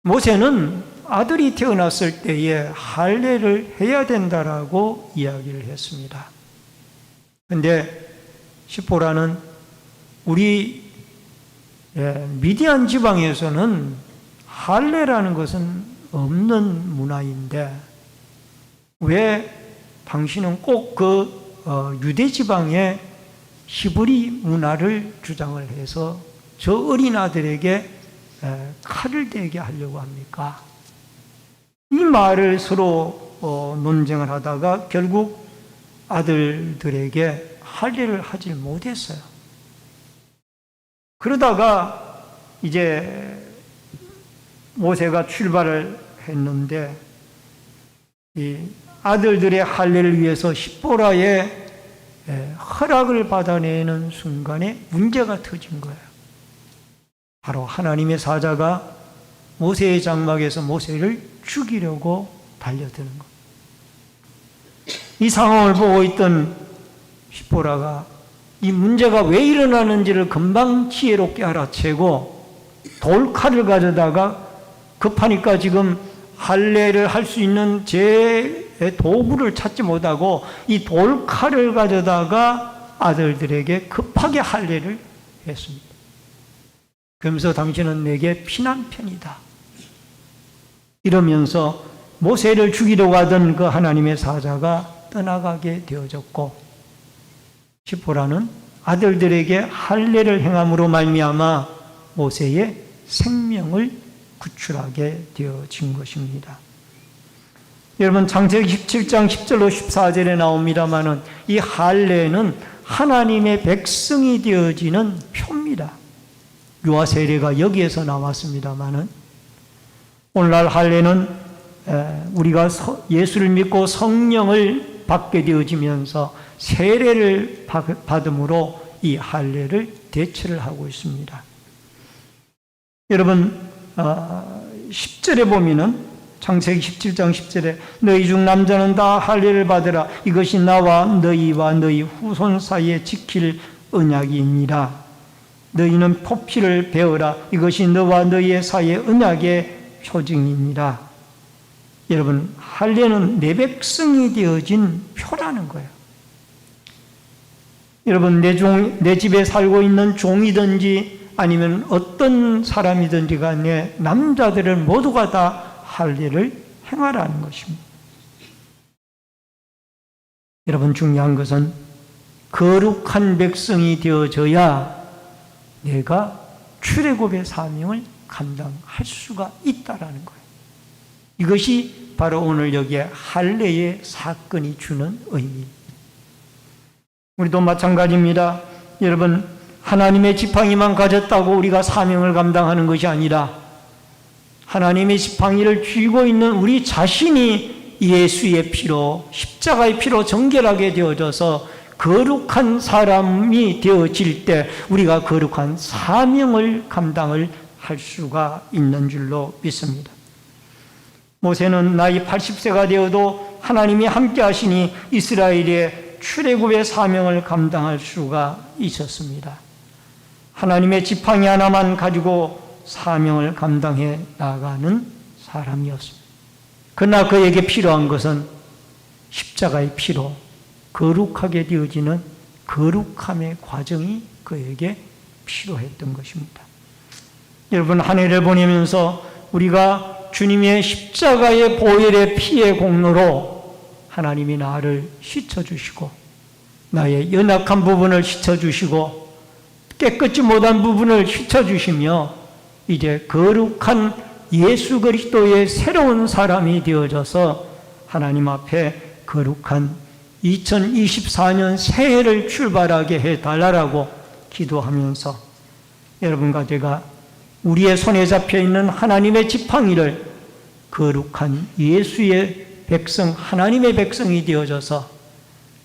모세는 아들이 태어났을 때에 할례를 해야 된다라고 이야기를 했습니다. 근데 십보라는 우리 미디안 지방에서는 할례라는 것은 없는 문화인데 왜 당신은 꼭 그 유대 지방의 히브리 문화를 주장을 해서 저 어린 아들에게 칼을 대게 하려고 합니까? 이 말을 서로 논쟁을 하다가 결국 아들들에게 할례를 하지 못했어요. 그러다가 이제 모세가 출발을 했는데 이 아들들의 할례를 위해서 십보라의 허락을 받아내는 순간에 문제가 터진 거예요. 바로 하나님의 사자가 모세의 장막에서 모세를 죽이려고 달려드는 것. 이 상황을 보고 있던 십보라가 이 문제가 왜 일어나는지를 금방 지혜롭게 알아채고 돌칼을 가져다가 급하니까 지금 할례를 할 수 있는 제 도구를 찾지 못하고 이 돌칼을 가져다가 아들들에게 급하게 할례를 했습니다. 그러면서 당신은 내게 피난편이다. 이러면서 모세를 죽이러 가던 그 하나님의 사자가 떠나가게 되어졌고, 시포라는 아들들에게 할례를 행함으로 말미암아 모세의 생명을 구출하게 되어진 것입니다. 여러분, 창세기 17장 10절로 14절에 나옵니다마는 이 할례는 하나님의 백성이 되어지는 표입니다. 유아 세례가 여기에서 나왔습니다마는 오늘날 할례는 우리가 예수를 믿고 성령을 받게 되어지면서 세례를 받음으로 이 할례를 대체를 하고 있습니다. 여러분, 10절에 보면은 창세기 17장 10절에 너희 중 남자는 다 할례를 받으라. 이것이 나와 너희와 너희 후손 사이에 지킬 언약이니라. 너희는 포피를 베어라. 이것이 너와 너희의 사이의 언약의 표징이니라. 여러분, 할례는 내 백성이 되어진 표라는 거예요. 여러분, 내 집에 살고 있는 종이든지 아니면 어떤 사람이든지 간에 남자들을 모두가 다 할례를 행하라는 것입니다. 여러분, 중요한 것은 거룩한 백성이 되어져야 내가 출애굽의 사명을 감당할 수가 있다라는 거예요. 이것이 바로 오늘 여기에 할례의 사건이 주는 의미입니다. 우리도 마찬가지입니다. 여러분, 하나님의 지팡이만 가졌다고 우리가 사명을 감당하는 것이 아니라 하나님의 지팡이를 쥐고 있는 우리 자신이 예수의 피로, 십자가의 피로 정결하게 되어져서 거룩한 사람이 되어질 때 우리가 거룩한 사명을 감당을 할 수가 있는 줄로 믿습니다. 모세는 나이 80세가 되어도 하나님이 함께 하시니 이스라엘의 출애굽의 사명을 감당할 수가 있었습니다. 하나님의 지팡이 하나만 가지고 사명을 감당해 나가는 사람이었습니다. 그러나 그에게 필요한 것은 십자가의 피로 거룩하게 되어지는 거룩함의 과정이 그에게 필요했던 것입니다. 여러분, 한 해를 보내면서 우리가 주님의 십자가의 보혈의 피의 공로로 하나님이 나를 씻어주시고 나의 연약한 부분을 씻어주시고 깨끗지 못한 부분을 씻어주시며 이제 거룩한 예수 그리스도의 새로운 사람이 되어져서 하나님 앞에 거룩한 2024년 새해를 출발하게 해달라고 기도하면서 여러분과 제가 우리의 손에 잡혀있는 하나님의 지팡이를 거룩한 예수의 백성, 하나님의 백성이 되어져서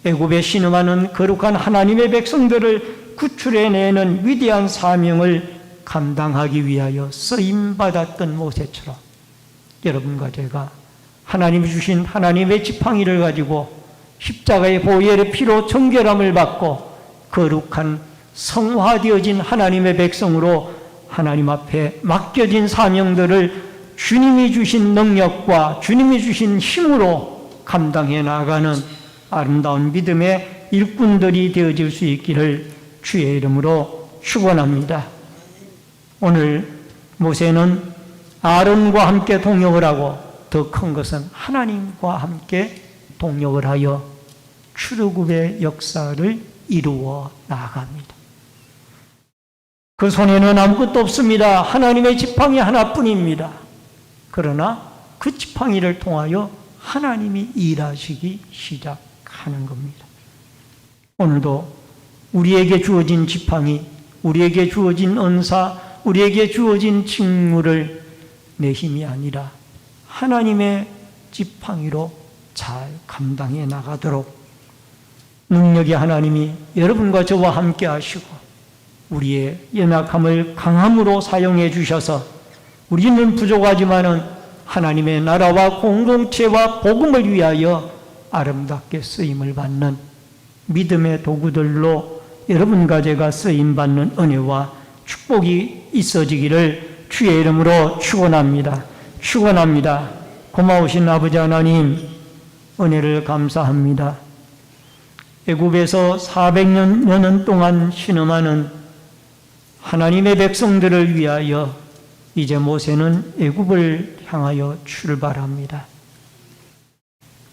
애굽에 신음하는 거룩한 하나님의 백성들을 구출해내는 위대한 사명을 감당하기 위하여 쓰임받았던 모세처럼 여러분과 제가 하나님이 주신 하나님의 지팡이를 가지고 십자가의 보혈의 피로 정결함을 받고 거룩한 성화되어진 하나님의 백성으로 하나님 앞에 맡겨진 사명들을 주님이 주신 능력과 주님이 주신 힘으로 감당해 나가는 아름다운 믿음의 일꾼들이 되어질 수 있기를 주의 이름으로 축원합니다. 오늘 모세는 아론과 함께 동역을 하고 더 큰 것은 하나님과 함께 동역을 하여 출애굽의 역사를 이루어 나갑니다. 그 손에는 아무것도 없습니다. 하나님의 지팡이 하나뿐입니다. 그러나 그 지팡이를 통하여 하나님이 일하시기 시작하는 겁니다. 오늘도 우리에게 주어진 지팡이, 우리에게 주어진 은사, 우리에게 주어진 직무를 내 힘이 아니라 하나님의 지팡이로 잘 감당해 나가도록 능력의 하나님이 여러분과 저와 함께 하시고 우리의 연약함을 강함으로 사용해 주셔서 우리는 부족하지만은 하나님의 나라와 공동체와 복음을 위하여 아름답게 쓰임을 받는 믿음의 도구들로 여러분과 제가 쓰임받는 은혜와 축복이 있어지기를 주의 이름으로 축원합니다. 축원합니다. 고마우신 아버지 하나님, 은혜를 감사합니다. 애굽에서 400년 동안 신음하는 하나님의 백성들을 위하여 이제 모세는 애굽을 향하여 출발합니다.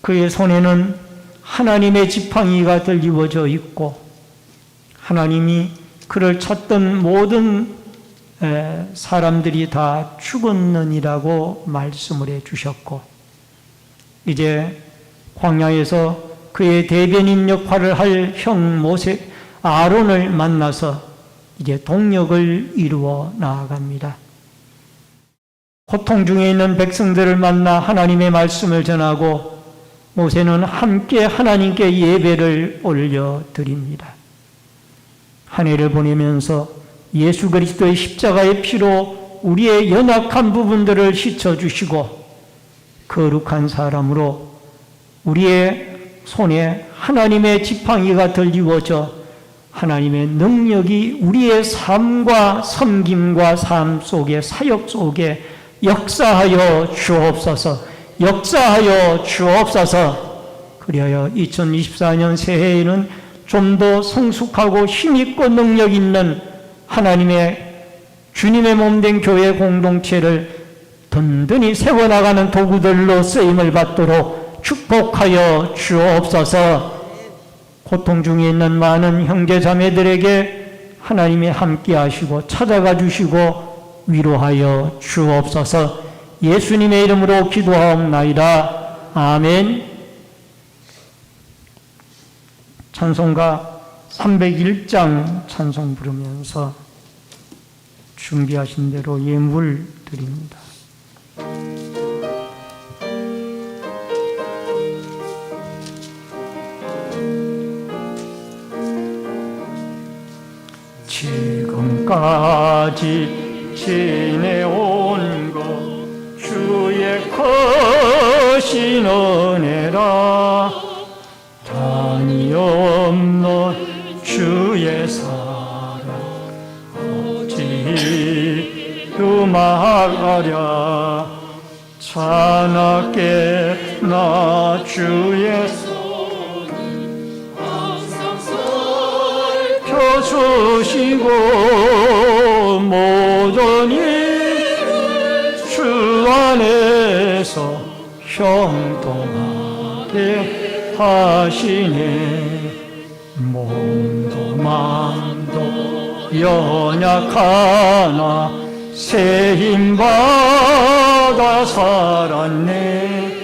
그의 손에는 하나님의 지팡이가 들리워져 있고 하나님이 그를 찾던 모든 사람들이 다 죽었느니라고 말씀을 해주셨고 이제 광야에서 그의 대변인 역할을 할 형 모세 아론을 만나서 이제 동역을 이루어 나아갑니다. 고통 중에 있는 백성들을 만나 하나님의 말씀을 전하고 모세는 함께 하나님께 예배를 올려드립니다. 한 해를 보내면서 예수 그리스도의 십자가의 피로 우리의 연약한 부분들을 씻어주시고 거룩한 사람으로 우리의 손에 하나님의 지팡이가 들리워져 하나님의 능력이 우리의 삶과 섬김과 삶 속에 사역 속에 역사하여 주옵소서. 역사하여 주옵소서. 그리하여 2024년 새해에는 좀 더 성숙하고 힘있고 능력 있는 하나님의 주님의 몸된 교회 공동체를 든든히 세워나가는 도구들로 쓰임을 받도록 축복하여 주옵소서. 고통 중에 있는 많은 형제 자매들에게 하나님이 함께 하시고 찾아가 주시고 위로하여 주옵소서. 예수님의 이름으로 기도하옵나이다. 아멘. 찬송가 301장 찬송 부르면서 준비하신 대로 예물 드립니다. 지금까지 지내온 것 주의 크신 은혜라 단이 없는 주의 사랑 어찌 금하랴 찬하게 나 주의 손이 항상 살펴주시고 모든 일을 주 안에서 형통하게 하시네. 몸도 마음도 연약하나 새 힘받아 살았네.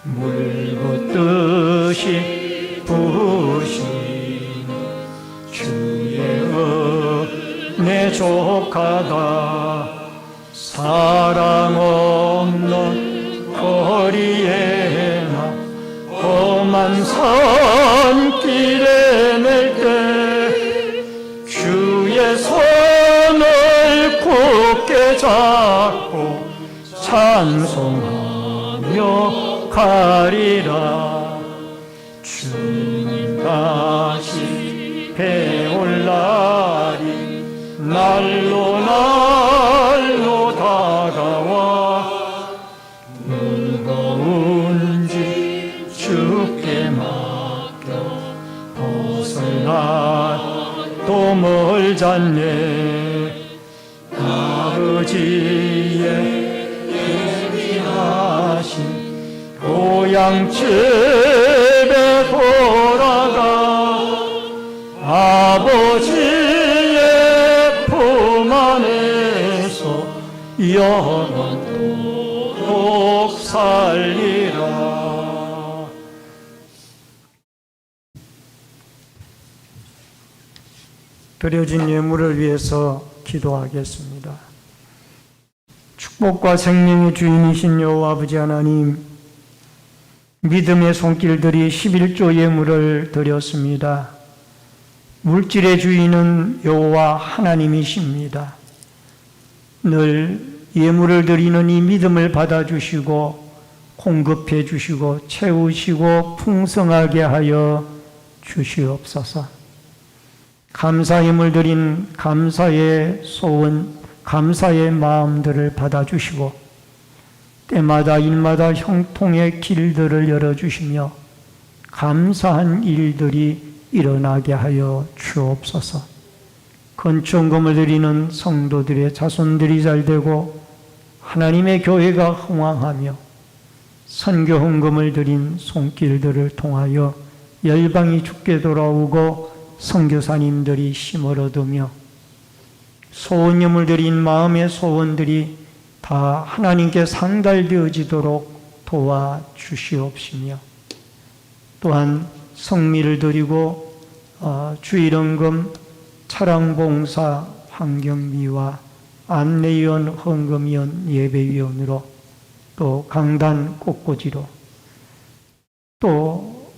물 붓듯이 부으신 주의 은혜 족하다. 사랑 없는 거리에 나 험한 산길에 낼 때 주의 손을 굳게 잡고 찬송하며 가리라. 주님 다시 배올 날이 날로 날로 다가와 무거운 짐 주께 맡겨 벗을 날도 멀잖네. 아버지의 예비하신 고향집에 돌아가 아버지의 품 안에서 영원토록 살리라. 드려진 예물을 위해서 기도하겠습니다. 축복과 생명의 주인이신 여호와 아버지 하나님, 믿음의 손길들이 11조 예물을 드렸습니다. 물질의 주인은 여호와 하나님이십니다. 늘 예물을 드리는 이 믿음을 받아주시고 공급해 주시고 채우시고 풍성하게 하여 주시옵소서. 감사의 힘을 드린 감사의 소원, 감사의 마음들을 받아주시고 때마다 일마다 형통의 길들을 열어주시며 감사한 일들이 일어나게 하여 주옵소서. 건축금을 드리는 성도들의 자손들이 잘되고 하나님의 교회가 흥왕하며 선교 헌금을 드린 손길들을 통하여 열방이 죽게 돌아오고 선교사님들이 힘을 얻으며 소원념을 드린 마음의 소원들이 다 하나님께 상달되어지도록 도와주시옵시며 또한 성미를 드리고 주일헌금, 차량봉사, 환경미와 안내위원, 헌금위원, 예배위원으로 또 강단 꽃꽂이로 또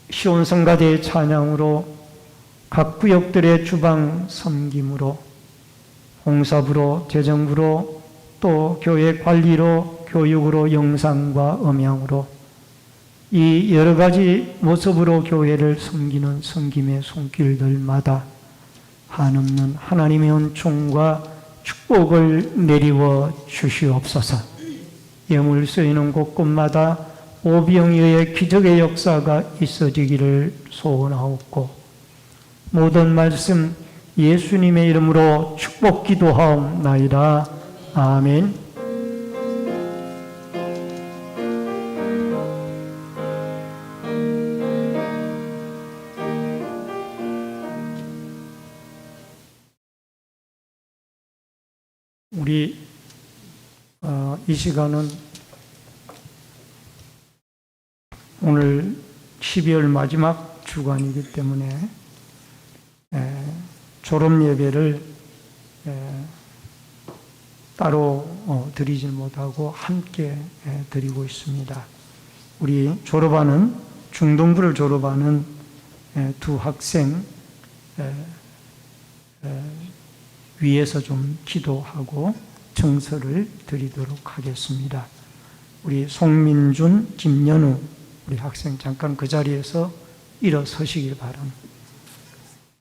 시온성가대 찬양으로 각 구역들의 주방 섬김으로 홍사부로 재정부로 또 교회 관리로 교육으로 영상과 음향으로 이 여러 가지 모습으로 교회를 섬기는 섬김의 손길들마다 한없는 하나님의 은총과 축복을 내리워 주시옵소서. 예물 쓰이는 곳곳마다 오병이어의 기적의 역사가 있어지기를 소원하옵고 모든 말씀 예수님의 이름으로 축복 기도하옵나이다. 아멘. 우리 이 시간은 오늘 12월 마지막 주간이기 때문에 졸업 예배를 따로 드리지 못하고 함께 드리고 있습니다. 우리 졸업하는 중등부를 졸업하는 두 학생 위해서 좀 기도하고 증서를 드리도록 하겠습니다. 우리 송민준, 김연우 우리 학생 잠깐 그 자리에서 일어서시길 바랍니다.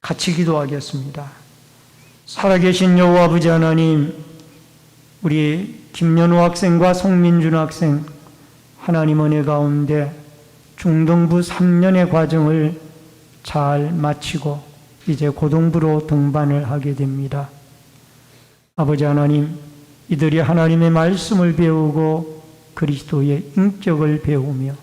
같이 기도하겠습니다. 살아계신 여호와 아버지 하나님, 우리 김연우 학생과 송민준 학생 하나님 은혜 가운데 중등부 3년의 과정을 잘 마치고 이제 고등부로 등반을 하게 됩니다. 아버지 하나님, 이들이 하나님의 말씀을 배우고 그리스도의 인격을 배우며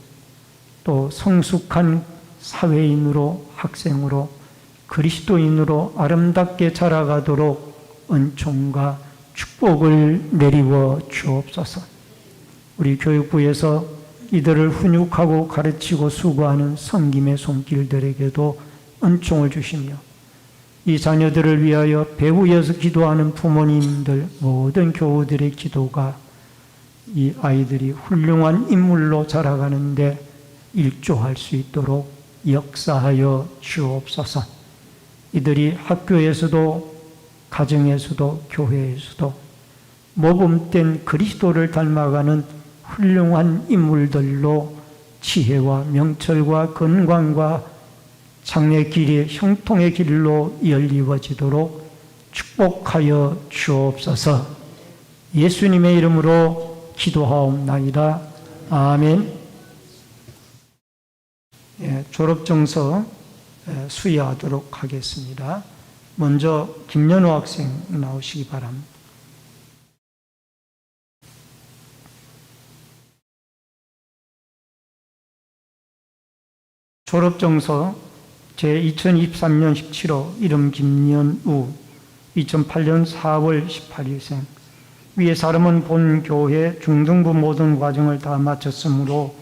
또 성숙한 사회인으로 학생으로 그리스도인으로 아름답게 자라가도록 은총과 축복을 내리워 주옵소서. 우리 교육부에서 이들을 훈육하고 가르치고 수고하는 섬김의 손길들에게도 은총을 주시며 이 자녀들을 위하여 배후에서 기도하는 부모님들 모든 교우들의 기도가 이 아이들이 훌륭한 인물로 자라가는데 일조할 수 있도록 역사하여 주옵소서. 이들이 학교에서도 가정에서도 교회에서도 모범된 그리스도를 닮아가는 훌륭한 인물들로 지혜와 명철과 건강과 장래 길이 형통의 길로 열리워지도록 축복하여 주옵소서. 예수님의 이름으로 기도하옵나이다. 아멘. 졸업증서 수여하도록 하겠습니다. 먼저 김연우 학생 나오시기 바랍니다. 졸업증서 제2023년 17호 이름 김연우 2008년 4월 18일생 위의 사람은 본 교회 중등부 모든 과정을 다 마쳤으므로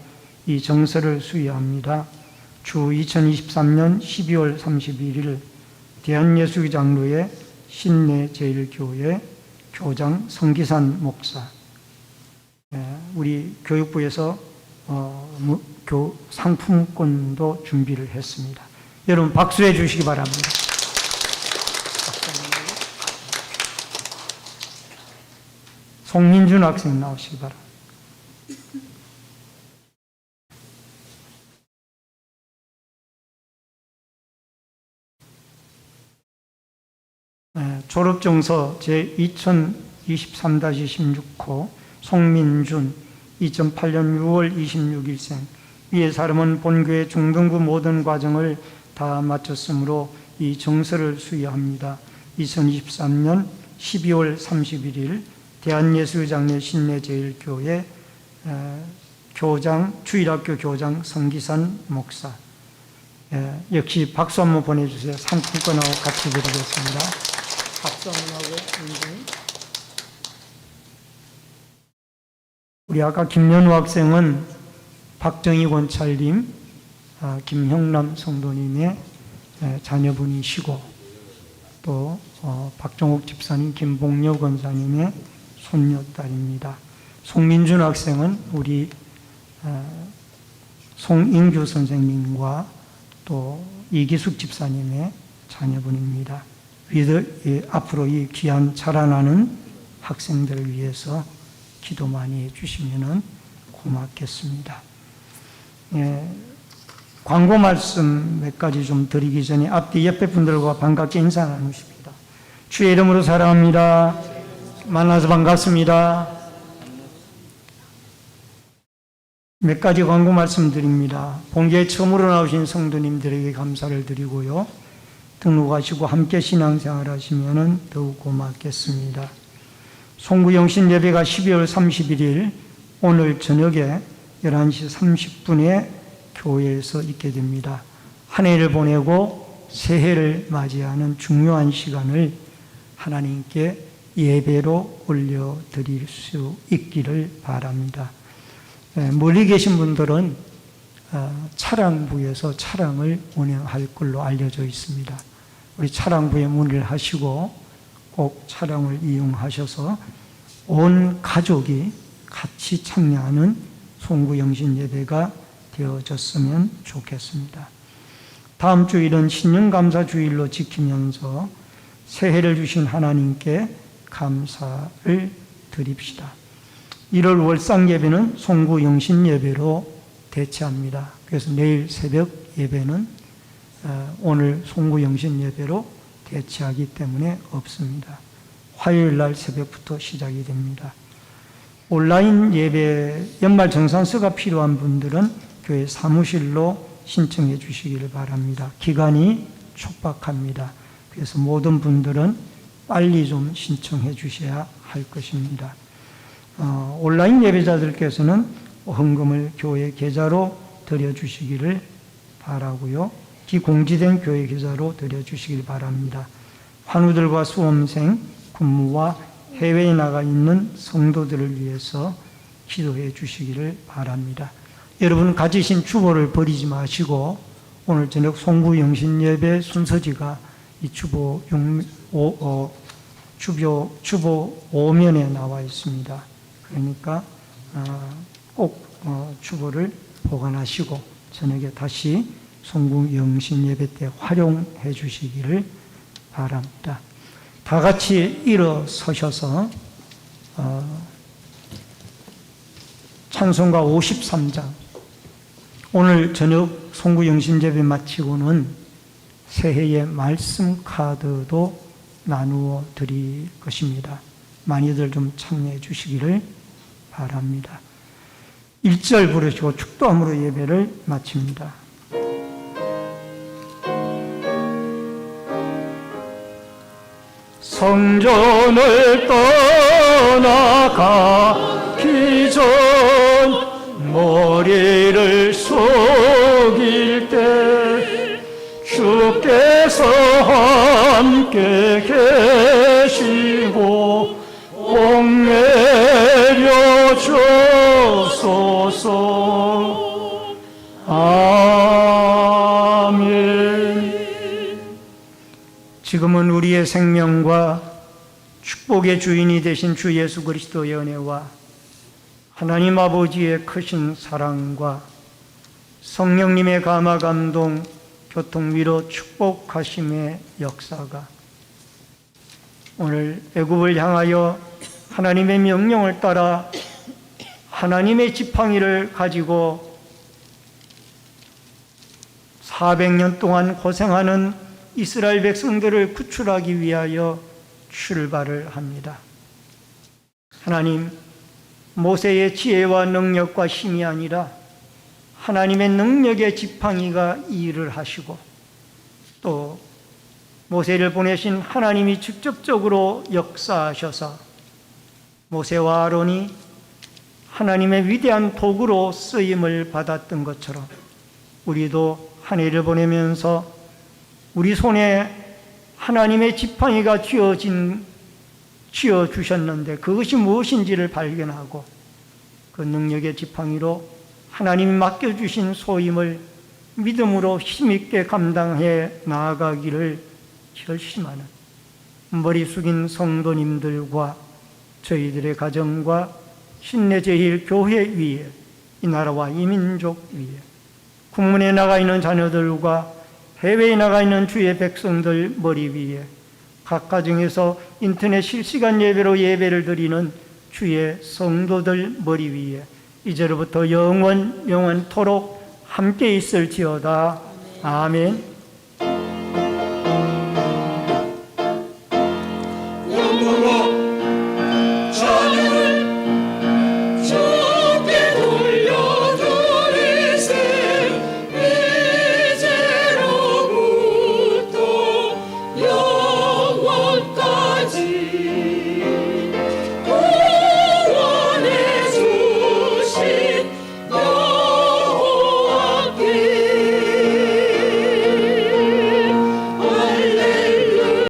이 정서를 수여합니다. 주 2023년 12월 31일 대한예수교 장로회 신내제일교회 교장 성기산 목사. 우리 교육부에서 상품권도 준비를 했습니다. 여러분 박수해 주시기 바랍니다. 송민준 학생 나오시기 바랍니다. 졸업증서 제2023-16호 송민준 2008년 6월 26일생. 이의 사람은 본교회 중등부 모든 과정을 다 마쳤으므로 이 정서를 수여합니다. 2023년 12월 31일 대한예수장례 신내제일교회 교장, 주일학교 교장 성기산 목사. 역시 박수 한번 보내주세요. 상품권하고 같이 드리겠습니다. 박수 한번 하고. 우리 아까 김연우 학생은 박정희 권찰님, 김형남 성도님의 자녀분이시고, 또 박종옥 집사님, 김봉녀 권사님의 손녀딸입니다. 송민준 학생은 우리 송인규 선생님과 또 이기숙 집사님의 자녀분입니다. 앞으로 이 귀한 자라나는 학생들을 위해서 기도 많이 해주시면 고맙겠습니다. 광고 말씀 몇 가지 좀 드리기 전에 앞뒤 옆에 분들과 반갑게 인사 나누십니다. 주의 이름으로 사랑합니다. 만나서 반갑습니다. 몇 가지 광고 말씀드립니다. 본교에 처음으로 나오신 성도님들에게 감사를 드리고요. 등록하시고 함께 신앙생활 하시면 더욱 고맙겠습니다. 송구영신 예배가 12월 31일 오늘 저녁에 11시 30분에 교회에서 있게 됩니다. 한 해를 보내고 새해를 맞이하는 중요한 시간을 하나님께 예배로 올려드릴 수 있기를 바랍니다. 멀리 계신 분들은 차량부에서 차량을 운행할 걸로 알려져 있습니다. 우리 차량부에 문의를 하시고 꼭 차량을 이용하셔서 온 가족이 같이 참여하는 송구영신 예배가 되어졌으면 좋겠습니다. 다음 주일은 신년감사주일로 지키면서 새해를 주신 하나님께 감사를 드립시다. 1월 월상 예배는 송구영신 예배로 대체합니다. 그래서 내일 새벽 예배는 오늘 송구영신 예배로 대체하기 때문에 없습니다. 화요일 날 새벽부터 시작이 됩니다. 온라인 예배 연말 정산서가 필요한 분들은 교회 사무실로 신청해 주시기를 바랍니다. 기간이 촉박합니다. 그래서 모든 분들은 빨리 좀 신청해 주셔야 할 것입니다. 온라인 예배자들께서는 헌금을 교회 계좌로 드려주시기를 바라고요. 비공지된 교회 계좌로 드려주시길 바랍니다. 환우들과 수험생, 군무와 해외에 나가 있는 성도들을 위해서 기도해 주시기를 바랍니다. 여러분 가지신 주보를 버리지 마시고 오늘 저녁 송구영신 예배 순서지가 이 주보 5면에 나와 있습니다. 그러니까 꼭 주보를 보관하시고 저녁에 다시 송구영신 예배 때 활용해 주시기를 바랍니다. 다 같이 일어서셔서 찬송가 53장 오늘 저녁 송구영신 예배 마치고는 새해의 말씀 카드도 나누어 드릴 것입니다. 많이들 좀 참여해 주시기를 바랍니다. 1절 부르시고 축도함으로 예배를 마칩니다. 성전을 떠나가기 전 머리를 숙일 때 주께서 함께 계시고 복 내려 주소서. 아멘. 지금은 우리의 생명과 축복의 주인이 되신 주 예수 그리스도의 은혜와 하나님 아버지의 크신 사랑과 성령님의 감화 감동 교통위로 축복하심의 역사가 오늘 애굽을 향하여 하나님의 명령을 따라 하나님의 지팡이를 가지고 400년 동안 고생하는 이스라엘 백성들을 구출하기 위하여 출발을 합니다. 하나님, 모세의 지혜와 능력과 힘이 아니라 하나님의 능력의 지팡이가 이 일을 하시고, 또 모세를 보내신 하나님이 직접적으로 역사하셔서 모세와 아론이 하나님의 위대한 도구로 쓰임을 받았던 것처럼 우리도 한 해를 보내면서 우리 손에 하나님의 지팡이가 쥐어주셨는데 그것이 무엇인지를 발견하고 그 능력의 지팡이로 하나님이 맡겨주신 소임을 믿음으로 힘있게 감당해 나아가기를 결심하는 머리 숙인 성도님들과 저희들의 가정과 신내제일 교회 위에, 이 나라와 이 민족 위에, 국문에 나가 있는 자녀들과 해외에 나가 있는 주의 백성들 머리 위에, 각 가정에서 인터넷 실시간 예배로 예배를 드리는 주의 성도들 머리 위에 이제로부터 영원토록 함께 있을지어다. 아멘.